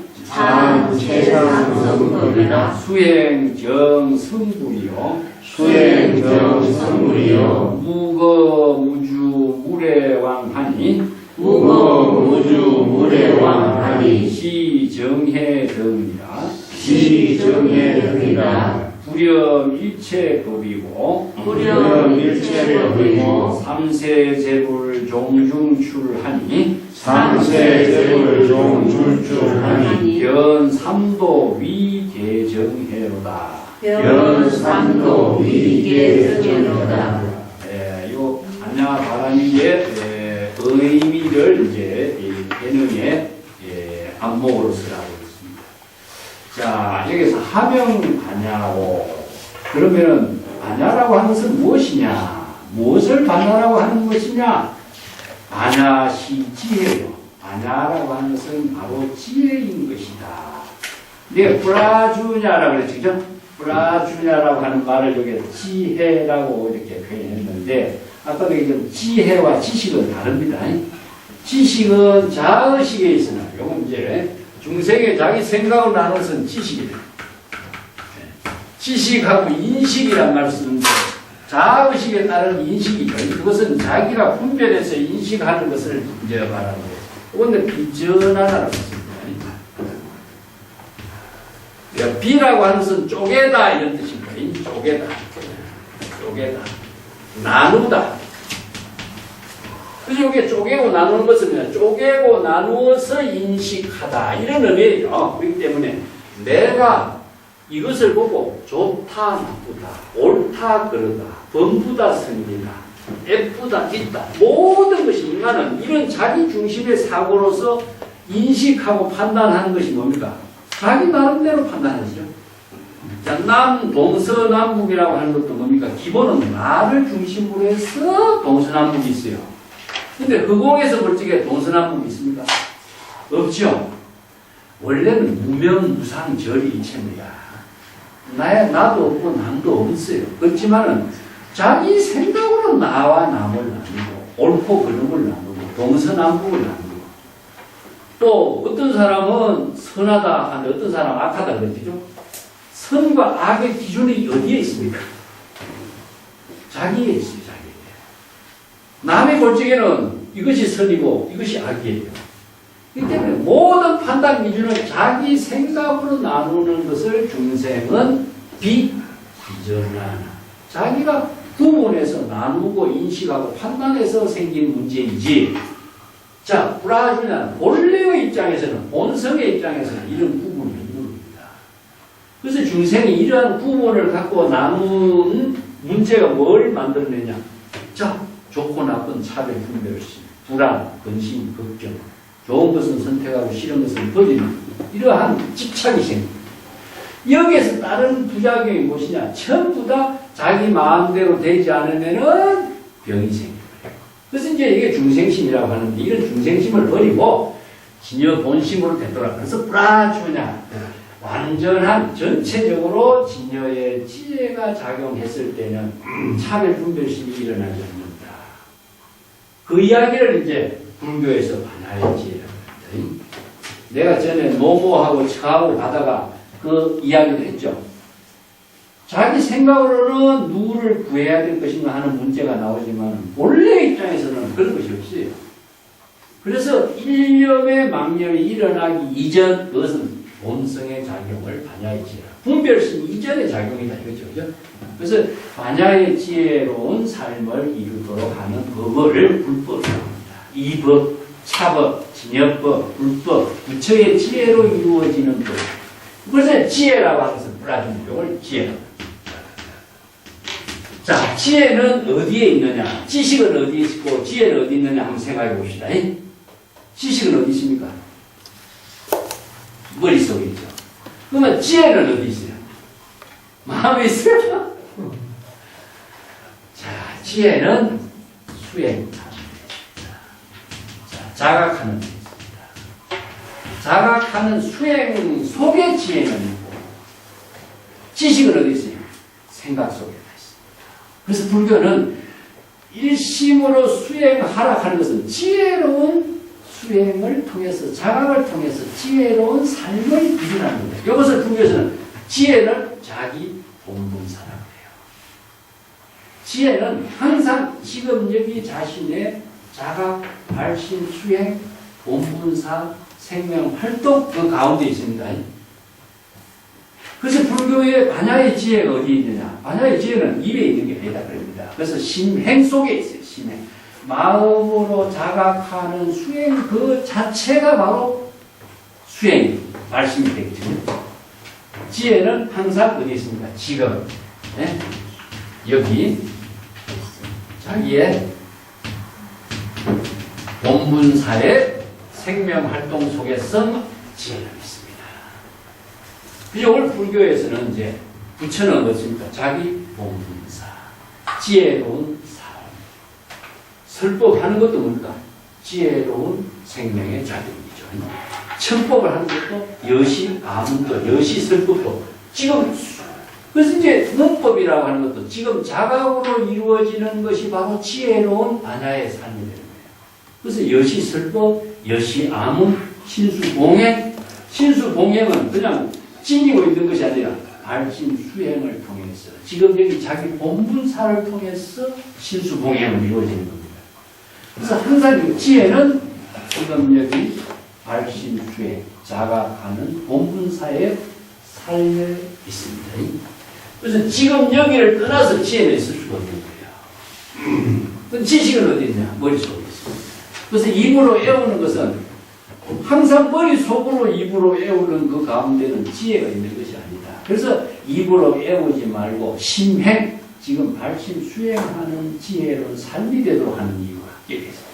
수행 정성불이요 무거 무주 무례왕하니 우거 우주 무례왕하니 시정해 등이라 시정해 등이라 불렴 일체법이고 불렴 일체법이고 삼세제불 종중출하니 삼세제불 종줄줄하니 변삼도 위계정해로다. 변삼도 위계정해로다. 요 반야 바람이의 의미를 이제 이 개념의 안목으로 쓰라고 있습니다. 자, 여기서 하명 반야고, 그러면은 반야라고 하는 것은 무엇이냐? 무엇을 반야라고 하는 것이냐? 반야시 지혜요. 반야라고 하는 것은 바로 지혜인 것이다. 내가 프라주냐라고 그랬죠, 그죠? 프라주냐라고 하는 말을 여기 지혜라고 이렇게 표현했는데, 아까도 얘기했던 지혜와 지식은 다릅니다. 지식은 자의식에 있으나, 요건 이제 중생의 자기 생각을 나눠서 지식이다. 지식하고 인식이란 말을 쓰는데, 자의식에 따른 인식이죠. 그것은 자기가 분별해서 인식하는 것을 이제 말하는 거예요. 그런데 비전하다라고 했습니다. 비라고 하는 것은 쪼개다 이런 뜻입니다. 쪼개다. 쪼개다. 나누다. 그래서 이게 쪼개고 나누는 것은 쪼개고 나누어서 인식하다 이런 의미예요. 그렇기 때문에 내가 이것을 보고 좋다 나쁘다 옳다 그르다 범부다 선이다 예쁘다 있다 모든 것이 인간은 이런 자기 중심의 사고로서 인식하고 판단하는 것이 뭡니까? 자기 나름대로 판단하죠. 자, 동서남북이라고 하는 것도 뭡니까? 기본은 나를 중심으로 해서 동서남북이 있어요. 근데 허공에서 볼 적에 동서남북이 있습니까? 없죠. 원래는 무명무상절이 일체입니다. 나도 없고 남도 없어요. 그렇지만은 자기 생각으로 나와 남을 나누고 옳고 그름을 나누고 동서남북을 나누고 또 어떤 사람은 선하다 하는데 어떤 사람은 악하다 그랬죠. 선과 악의 기준이 어디에 있습니까? 자기에 있어요. 자기에. 남의 볼 적에는 이것이 선이고 이것이 악이에요. 그렇기 때문에 모든 판단 기준을 자기 생각으로 나누는 것을 중생은 비전하나. 자기가 구분해서 나누고 인식하고 판단해서 생긴 문제이지. 자, 브라질은 본래의 입장에서는, 본성의 입장에서는 이런 구분이 있는 겁니다. 그래서 중생이 이러한 구분을 갖고 나눈 문제가 뭘 만들어내냐. 자, 좋고 나쁜 차별 분별심, 불안, 근심, 걱정. 좋은 것은 선택하고 싫은 것은 버리는 이러한 집착이 생깁니다. 여기에서 다른 부작용이 무엇이냐? 전부 다 자기 마음대로 되지 않으면은 병이 생깁니다. 그래서 이제 이게 중생심이라고 하는데 이런 중생심을 버리고 진여 본심으로 되돌아. 그래서 브라주냐 완전한 전체적으로 진여의 지혜가 작용했을 때는 차별 분별심이 일어나지 않는다. 그 이야기를 이제 불교에서 반야의 지혜라고 합니다. 내가 전에 노모하고 처하고 가다가 그 이야기를 했죠. 자기 생각으로는 누구를 구해야 될 것인가 하는 문제가 나오지만 본래 입장에서는 그런 것이 없어요. 그래서 일념의 망념이 일어나기 이전 그것은 본성의 작용을 반야의 지혜라. 분별심 이전의 작용이다 이거죠. 그죠? 그래서 반야의 지혜로운 삶을 이루도록 하는 법을 불법이라고 합니다. 이법, 차법, 진여법, 불법, 부처의 지혜로 이루어지는 법. 그래서 지혜라고 하는 것은 불라준 용을 지혜라고. 자, 지혜는 어디에 있느냐? 지식은 어디에 있고 지혜는 어디 있느냐 한번 생각해 봅시다. 지식은 어디 있습니까? 머릿속에 있죠. 그러면 지혜는 어디 있어요? 마음에 있어요? 자, 지혜는 수행하는 데 있습니다. 자, 자각하는 데 있습니다. 자각하는 수행 속에 지혜는 있고 지식은 어디 있어요? 생각 속에 다 있습니다. 그래서 불교는 일심으로 수행하라 하는 것은 지혜로운 수행을 통해서 자각을 통해서 지혜로운 삶을 비준하는 겁니다. 이것을 불교에서는 지혜는 자기 본분사라고 해요. 지혜는 항상 지금 여기 자신의 자각, 발심, 수행, 본분사, 생명, 활동 그 가운데 있습니다. 그래서 불교의 반야의 지혜가 어디 있느냐? 반야의 지혜는 입에 있는 게 아니다 그럽니다. 그래서 심행 속에 있어요. 심행. 마음으로 자각하는 수행 그 자체가 바로 수행, 말씀이 되겠죠. 지혜는 항상 어디 있습니까? 지금. 네? 여기 자기의 본분사의 생명활동 속에서 지혜는 있습니다. 그래서 오늘 불교에서는 이제 부처는 어떻습니까? 자기 본분사, 지혜로운 삶, 설법하는 것도 뭡니까? 지혜로운 생명의 자격이죠. 천법을 하는 것도 여시, 아문도, 여시, 설법도 지금 그래서 이제 문법이라고 하는 것도 지금 자각으로 이루어지는 것이 바로 지혜로운 반야의 삶이 되는 거예요. 그래서 여시, 설법, 여시, 아문, 신수봉행, 신수봉행은 그냥 지니고 있는 것이 아니라 발심 수행을 통해서 지금 여기 자기 본분사를 통해서 신수봉행을 이루어지는 겁니다. 그래서 항상 지혜는 지금 여기 발심 수행, 자각하는 본분사의 삶에 있습니다. 그래서 지금 여기를 떠나서 지혜는 있을 수가 없는 거예요. 지식은 어디 있냐? 머릿속에 있습니다. 그래서 입으로 애우는 것은 항상 머릿속으로 입으로 애우는 그 가운데는 지혜가 있는 것이 아니다. 그래서 입으로 애우지 말고 심행, 지금 발심 수행하는 지혜로운 삶이 되도록 하는 이유가 여기 있습니다.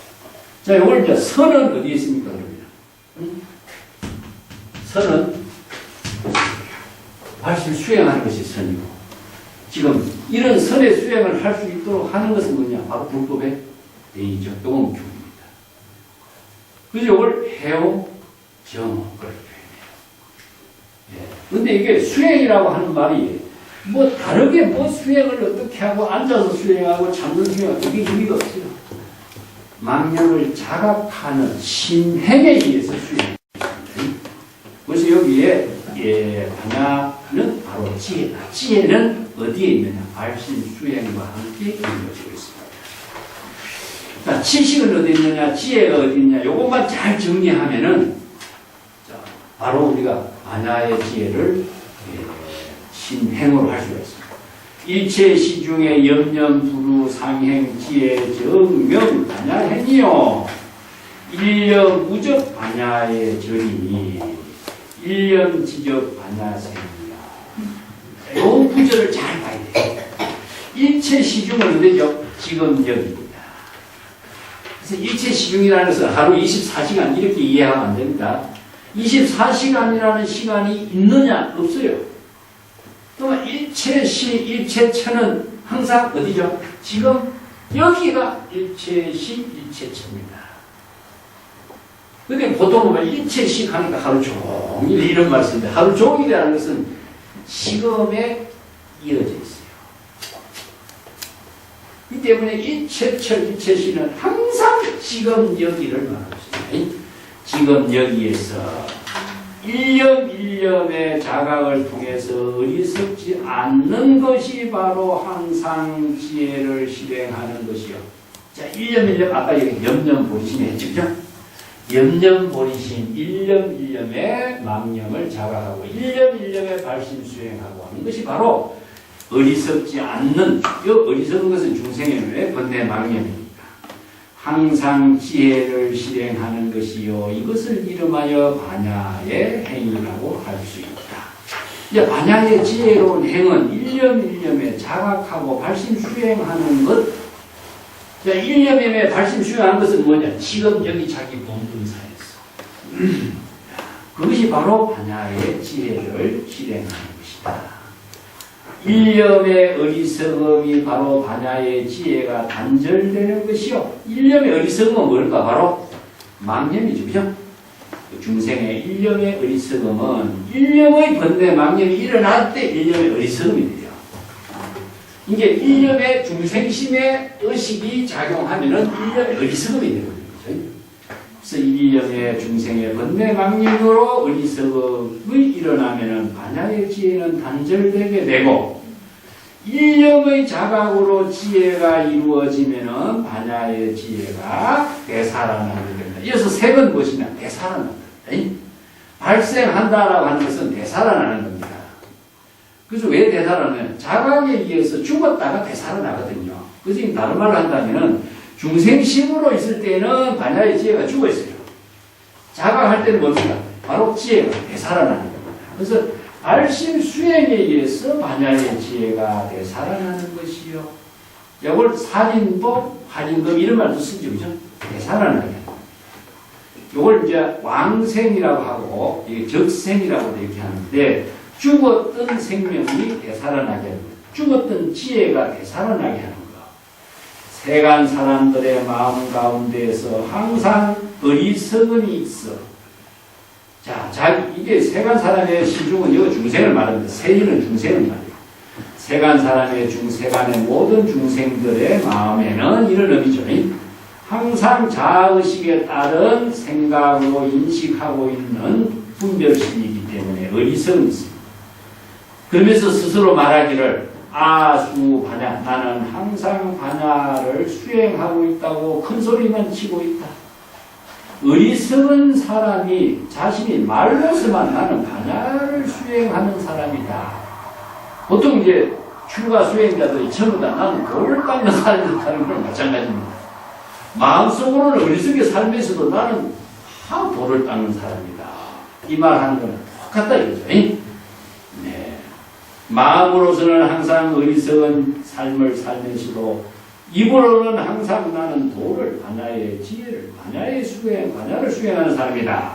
자, 이걸 이제 선은 어디에 있습니까? 그러면 선은 발심 수행하는 것이 선이고 지금 이런 선의 수행을 할 수 있도록 하는 것은 뭐냐? 바로 불법의 대의죠. 이건 교입니다. 그래서 이걸 해오, 정오를 표현해요. 그런데 이게 수행이라고 하는 말이 뭐 다르게 뭐 수행을 어떻게 하고 앉아서 수행하고 잠든 수행하고 이게 의미가 없어요. 망념을 자각하는 심행에 의해서 수행. 그래서 여기에 반야는 바로 지혜다. 지혜는 어디에 있느냐? 발심 수행과 함께 이루어지고 있습니다. 자, 지식은 어디 있느냐? 지혜가 어디 있느냐? 이것만 잘 정리하면은 바로 우리가 반야의 지혜를 신행으로 할 수가 있습니다. 일체 시중에 염념 부루 상행 지혜 정명 반야행이요. 일념 무적 반야의 절이니 일념 지적 반야생이야. 이 구절을 잘 봐야 돼요. 일체 시중은 어디죠? 지금 여기입니다. 그래서 일체 시중이라는 것은 하루 24시간 이렇게 이해하면 안 됩니다. 24시간이라는 시간이 있느냐? 없어요. 그러면 일체시, 일체처는 항상 어디죠? 지금 여기가 일체시, 일체처입니다. 근데 보통 보면 일체식 하니까 하루 종일 이런 말씀인데 하루 종일이라는 것은 시금에 이어져 있어요. 이 때문에 일체철, 일체시는 항상 지금 여기를 말하고 있습니다. 지금 여기에서 일념 일념의 자각을 통해서 어리석지 않는 것이 바로 항상 지혜를 실행하는 것이요. 자, 일념 일념 아까 여기 염념 보리심에 했죠? 염념 보리심 일념 일념의 망념을 자각하고 일념 일념의 발심 수행하고 하는 것이 바로 어리석지 않는, 이 어리석은 것은 중생의 번뇌 망념입니다. 항상 지혜를 실행하는 것이요. 이것을 이름하여 반야의 행위라고 할 수 있다. 이제 반야의 지혜로운 행은 일념 일념에 자각하고 발심 수행하는 것. 자, 일념 일념에 발심 수행하는 것은 뭐냐? 지금 여기 자기 본분사에서. 그것이 바로 반야의 지혜를 실행하는 것이다. 일념의 어리석음이 바로 반야의 지혜가 단절되는 것이요. 일념의 어리석음은 뭘까? 바로 망념이죠. 그죠? 중생의 일념의 어리석음은 일념의 번뇌 망념이 일어날 때 일념의 어리석음이 돼요. 이게 일념의 중생심의 의식이 작용하면은 일념의 어리석음이 되거든요. 그래서 일념의 중생의 번뇌 망념으로 어리석음이 일어나면은 반야의 지혜는 단절되게 되고 일념의 자각으로 지혜가 이루어지면은 반야의 지혜가 되살아나게 됩니다. 이어서 색은 무엇이냐? 되살아난다. 발생한다라고 하는 것은 되살아나는 겁니다. 그래서 왜 되살아나냐? 자각에 의해서 죽었다가 되살아나거든요. 그래서 다른 말로 한다면은 중생심으로 있을 때는 반야의 지혜가 죽어 있어요. 자각할 때는 뭡니까? 바로 지혜가 되살아나는 겁니다. 그래서 발심 수행에 의해서 반야의 지혜가 되살아나는 것이요. 이걸 살인법, 활임법 이런 말도 쓰죠, 그죠? 되살아나게. 이걸 이제 왕생이라고 하고 이게 적생이라고도 이렇게 하는데 죽었던 생명이 되살아나게 하는 거. 죽었던 지혜가 되살아나게 하는 거. 세간 사람들의 마음 가운데에서 항상 어리석음이 있어. 자, 이게 세간 사람의 시중은 이거 중생을 말합니다. 세인은 중생을 말해요. 세간 사람의 세간의 모든 중생들의 마음에는 이런 의미죠. 항상 자의식에 따른 생각으로 인식하고 있는 분별심이기 때문에 어리석음이 있습니다. 그러면서 스스로 말하기를 아수 반야, 나는 항상 반야를 수행하고 있다고 큰 소리만 치고 있다. 어리석은 사람이 자신이 말로서만 나는 반야를 수행하는 사람이다. 보통 이제 출가 수행자들이 전부 다 나는 돌을 닦는 사람이라는 건 마찬가지입니다. 마음속으로는 어리석게 살면서도 나는 돌을 닦는 사람이다. 이 말하는 건 똑같다 이거죠. 네. 마음으로서는 항상 어리석은 삶을 살면서도 입으로는 항상 나는 도를, 반야의 지혜를, 반야를 수행하는 사람이다.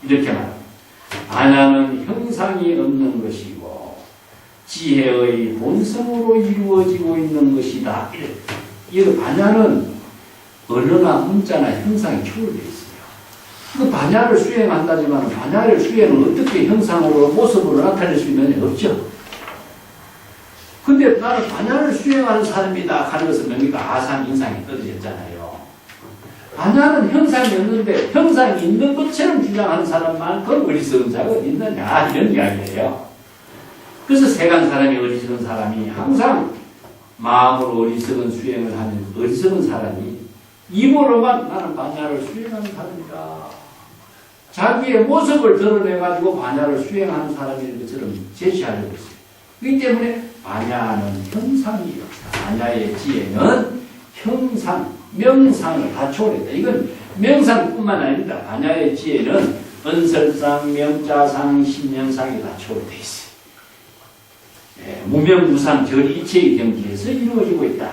이렇게 말합니다. 반야는 형상이 없는 것이고 지혜의 본성으로 이루어지고 있는 것이다. 이 반야는 언어나 문자나 형상이 초월되어 있어요. 그 반야를 수행한다지만 반야를 수행은 어떻게 형상으로 모습으로 나타낼 수 있느냐? 없죠. 근데 나는 반야를 수행하는 사람이다 하는 것은 뭡니까? 아상, 인상이 떨어졌잖아요. 반야는 형상이 없는데 형상이 있는 것처럼 주장하는 사람만큼 어리석은 자가 어디 있느냐 이런 이야기예요. 그래서 세간 사람이 어리석은 사람이 항상 마음으로 어리석은 수행을 하는 어리석은 사람이 입으로만 나는 반야를 수행하는 사람이다. 자기의 모습을 드러내가지고 반야를 수행하는 사람인 것처럼 제시하려고 있어요. 그렇기 때문에 반야는 형상이 없다. 반야의 지혜는 형상, 명상을 다 초월했다. 이건 명상뿐만 아닙니다. 반야의 지혜는 언설상, 명자상, 신명상이 다 초월되어 있어요. 네, 무명무상 절이체의 경지에서 이루어지고 있다.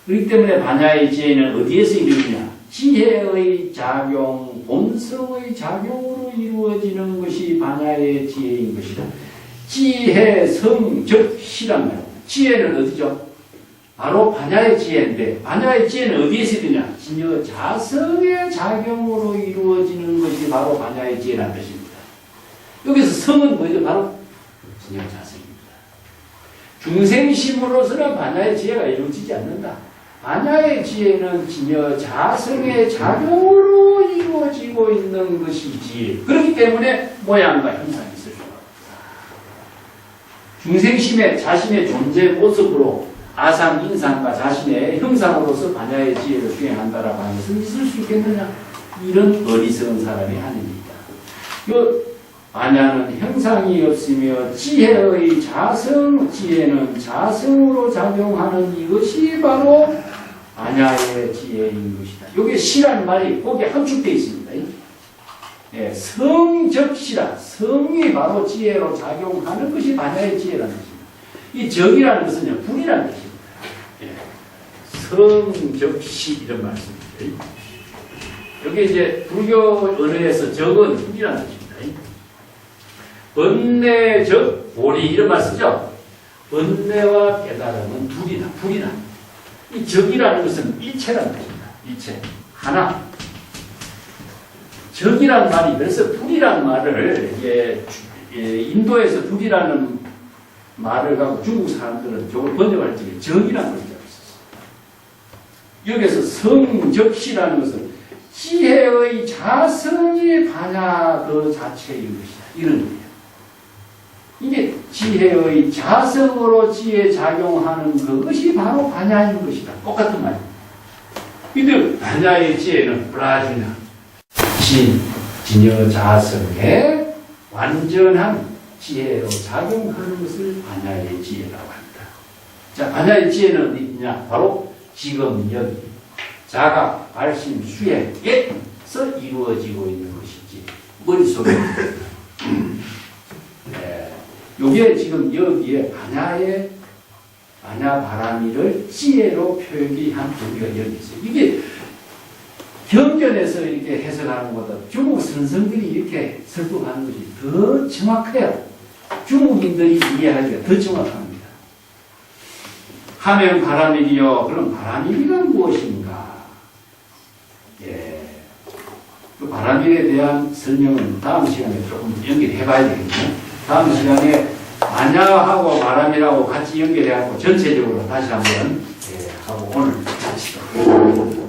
그렇기 때문에 반야의 지혜는 어디에서 이루어지냐? 지혜의 작용, 본성의 작용으로 이루어지는 것이 반야의 지혜인 것이다. 지혜, 성, 적, 시란 말입니다. 지혜는 어디죠? 바로 반야의 지혜인데 반야의 지혜는 어디에서 이루냐? 진여 자성의 작용으로 이루어지는 것이 바로 반야의 지혜라는 뜻입니다. 여기서 성은 뭐죠? 바로 진여 자성입니다. 중생심으로서는 반야의 지혜가 이루어지지 않는다. 반야의 지혜는 진여 자성의 작용으로 이루어지고 있는 것이지. 그렇기 때문에 모양과 형상이 있을 수가 없다. 중생심의 자신의 존재 모습으로 아상, 인상과 자신의 형상으로서 반야의 지혜를 수행한다라고 하는 것은 있을 수 있겠느냐? 이런 어리석은 사람이 아닙니다. 요 반야는 형상이 없으며 지혜의 자성, 지혜는 자성으로 작용하는 이것이 바로 반야의 지혜인 것이다. 이게 시란 말이 거기에 함축되어 있습니다. 예, 성적시라, 성이 바로 지혜로 작용하는 것이 반야의 지혜라는 것입니다. 이 적이라는 것은요, 불이라는 뜻입니다. 예, 성적시 이런 말씀입니다. 여기 이제 불교 언어에서 적은 불이라는 뜻입니다. 번뇌적 보리 이런 말 쓰죠. 번뇌와 깨달음은 불이다. 이 적이라는 것은 일체라는 뜻입니다. 일체 하나. 적이란 말이 그래서 불이라는 말을 인도에서 불이라는 말을 갖고 중국 사람들은 저걸 번역할 적에 적이라는 걸 썼어요. 여기서 성적시라는 것은 지혜의 자성이 반야 그 자체인 것이다. 이런 의미예요. 이게 지혜의 자성으로 지혜 작용하는 그것이 바로 반야인 것이다. 똑같은 말이에요. 근데 반야의 지혜는 브라지나 진여 자성의 완전한 지혜로 작용하는 것을 반야의 지혜라고 합니다. 자, 반야의 지혜는 어디 있냐? 바로 지금 여기 자각, 발심, 수행에서 이루어지고 있는 것이지 머릿속에 요게 지금 여기에 반야 바라미를 지혜로 표기한 부분가 여기 있어요. 이게 경전에서 이렇게 해석하는 것보다 중국 선성들이 이렇게 설법하는 것이 더 정확해요. 중국인들이 이해하기가 더 정확합니다. 하면 바라밀이요. 그럼 바라밀이가 무엇인가? 예. 그 바라밀에 대한 설명은 다음 시간에 조금 연결해 봐야 되겠네요. 다음 시간에 반야하고 바라밀하고 같이 연결해갖고 전체적으로 다시 한번 하고 오늘 마치도록 하겠습니다.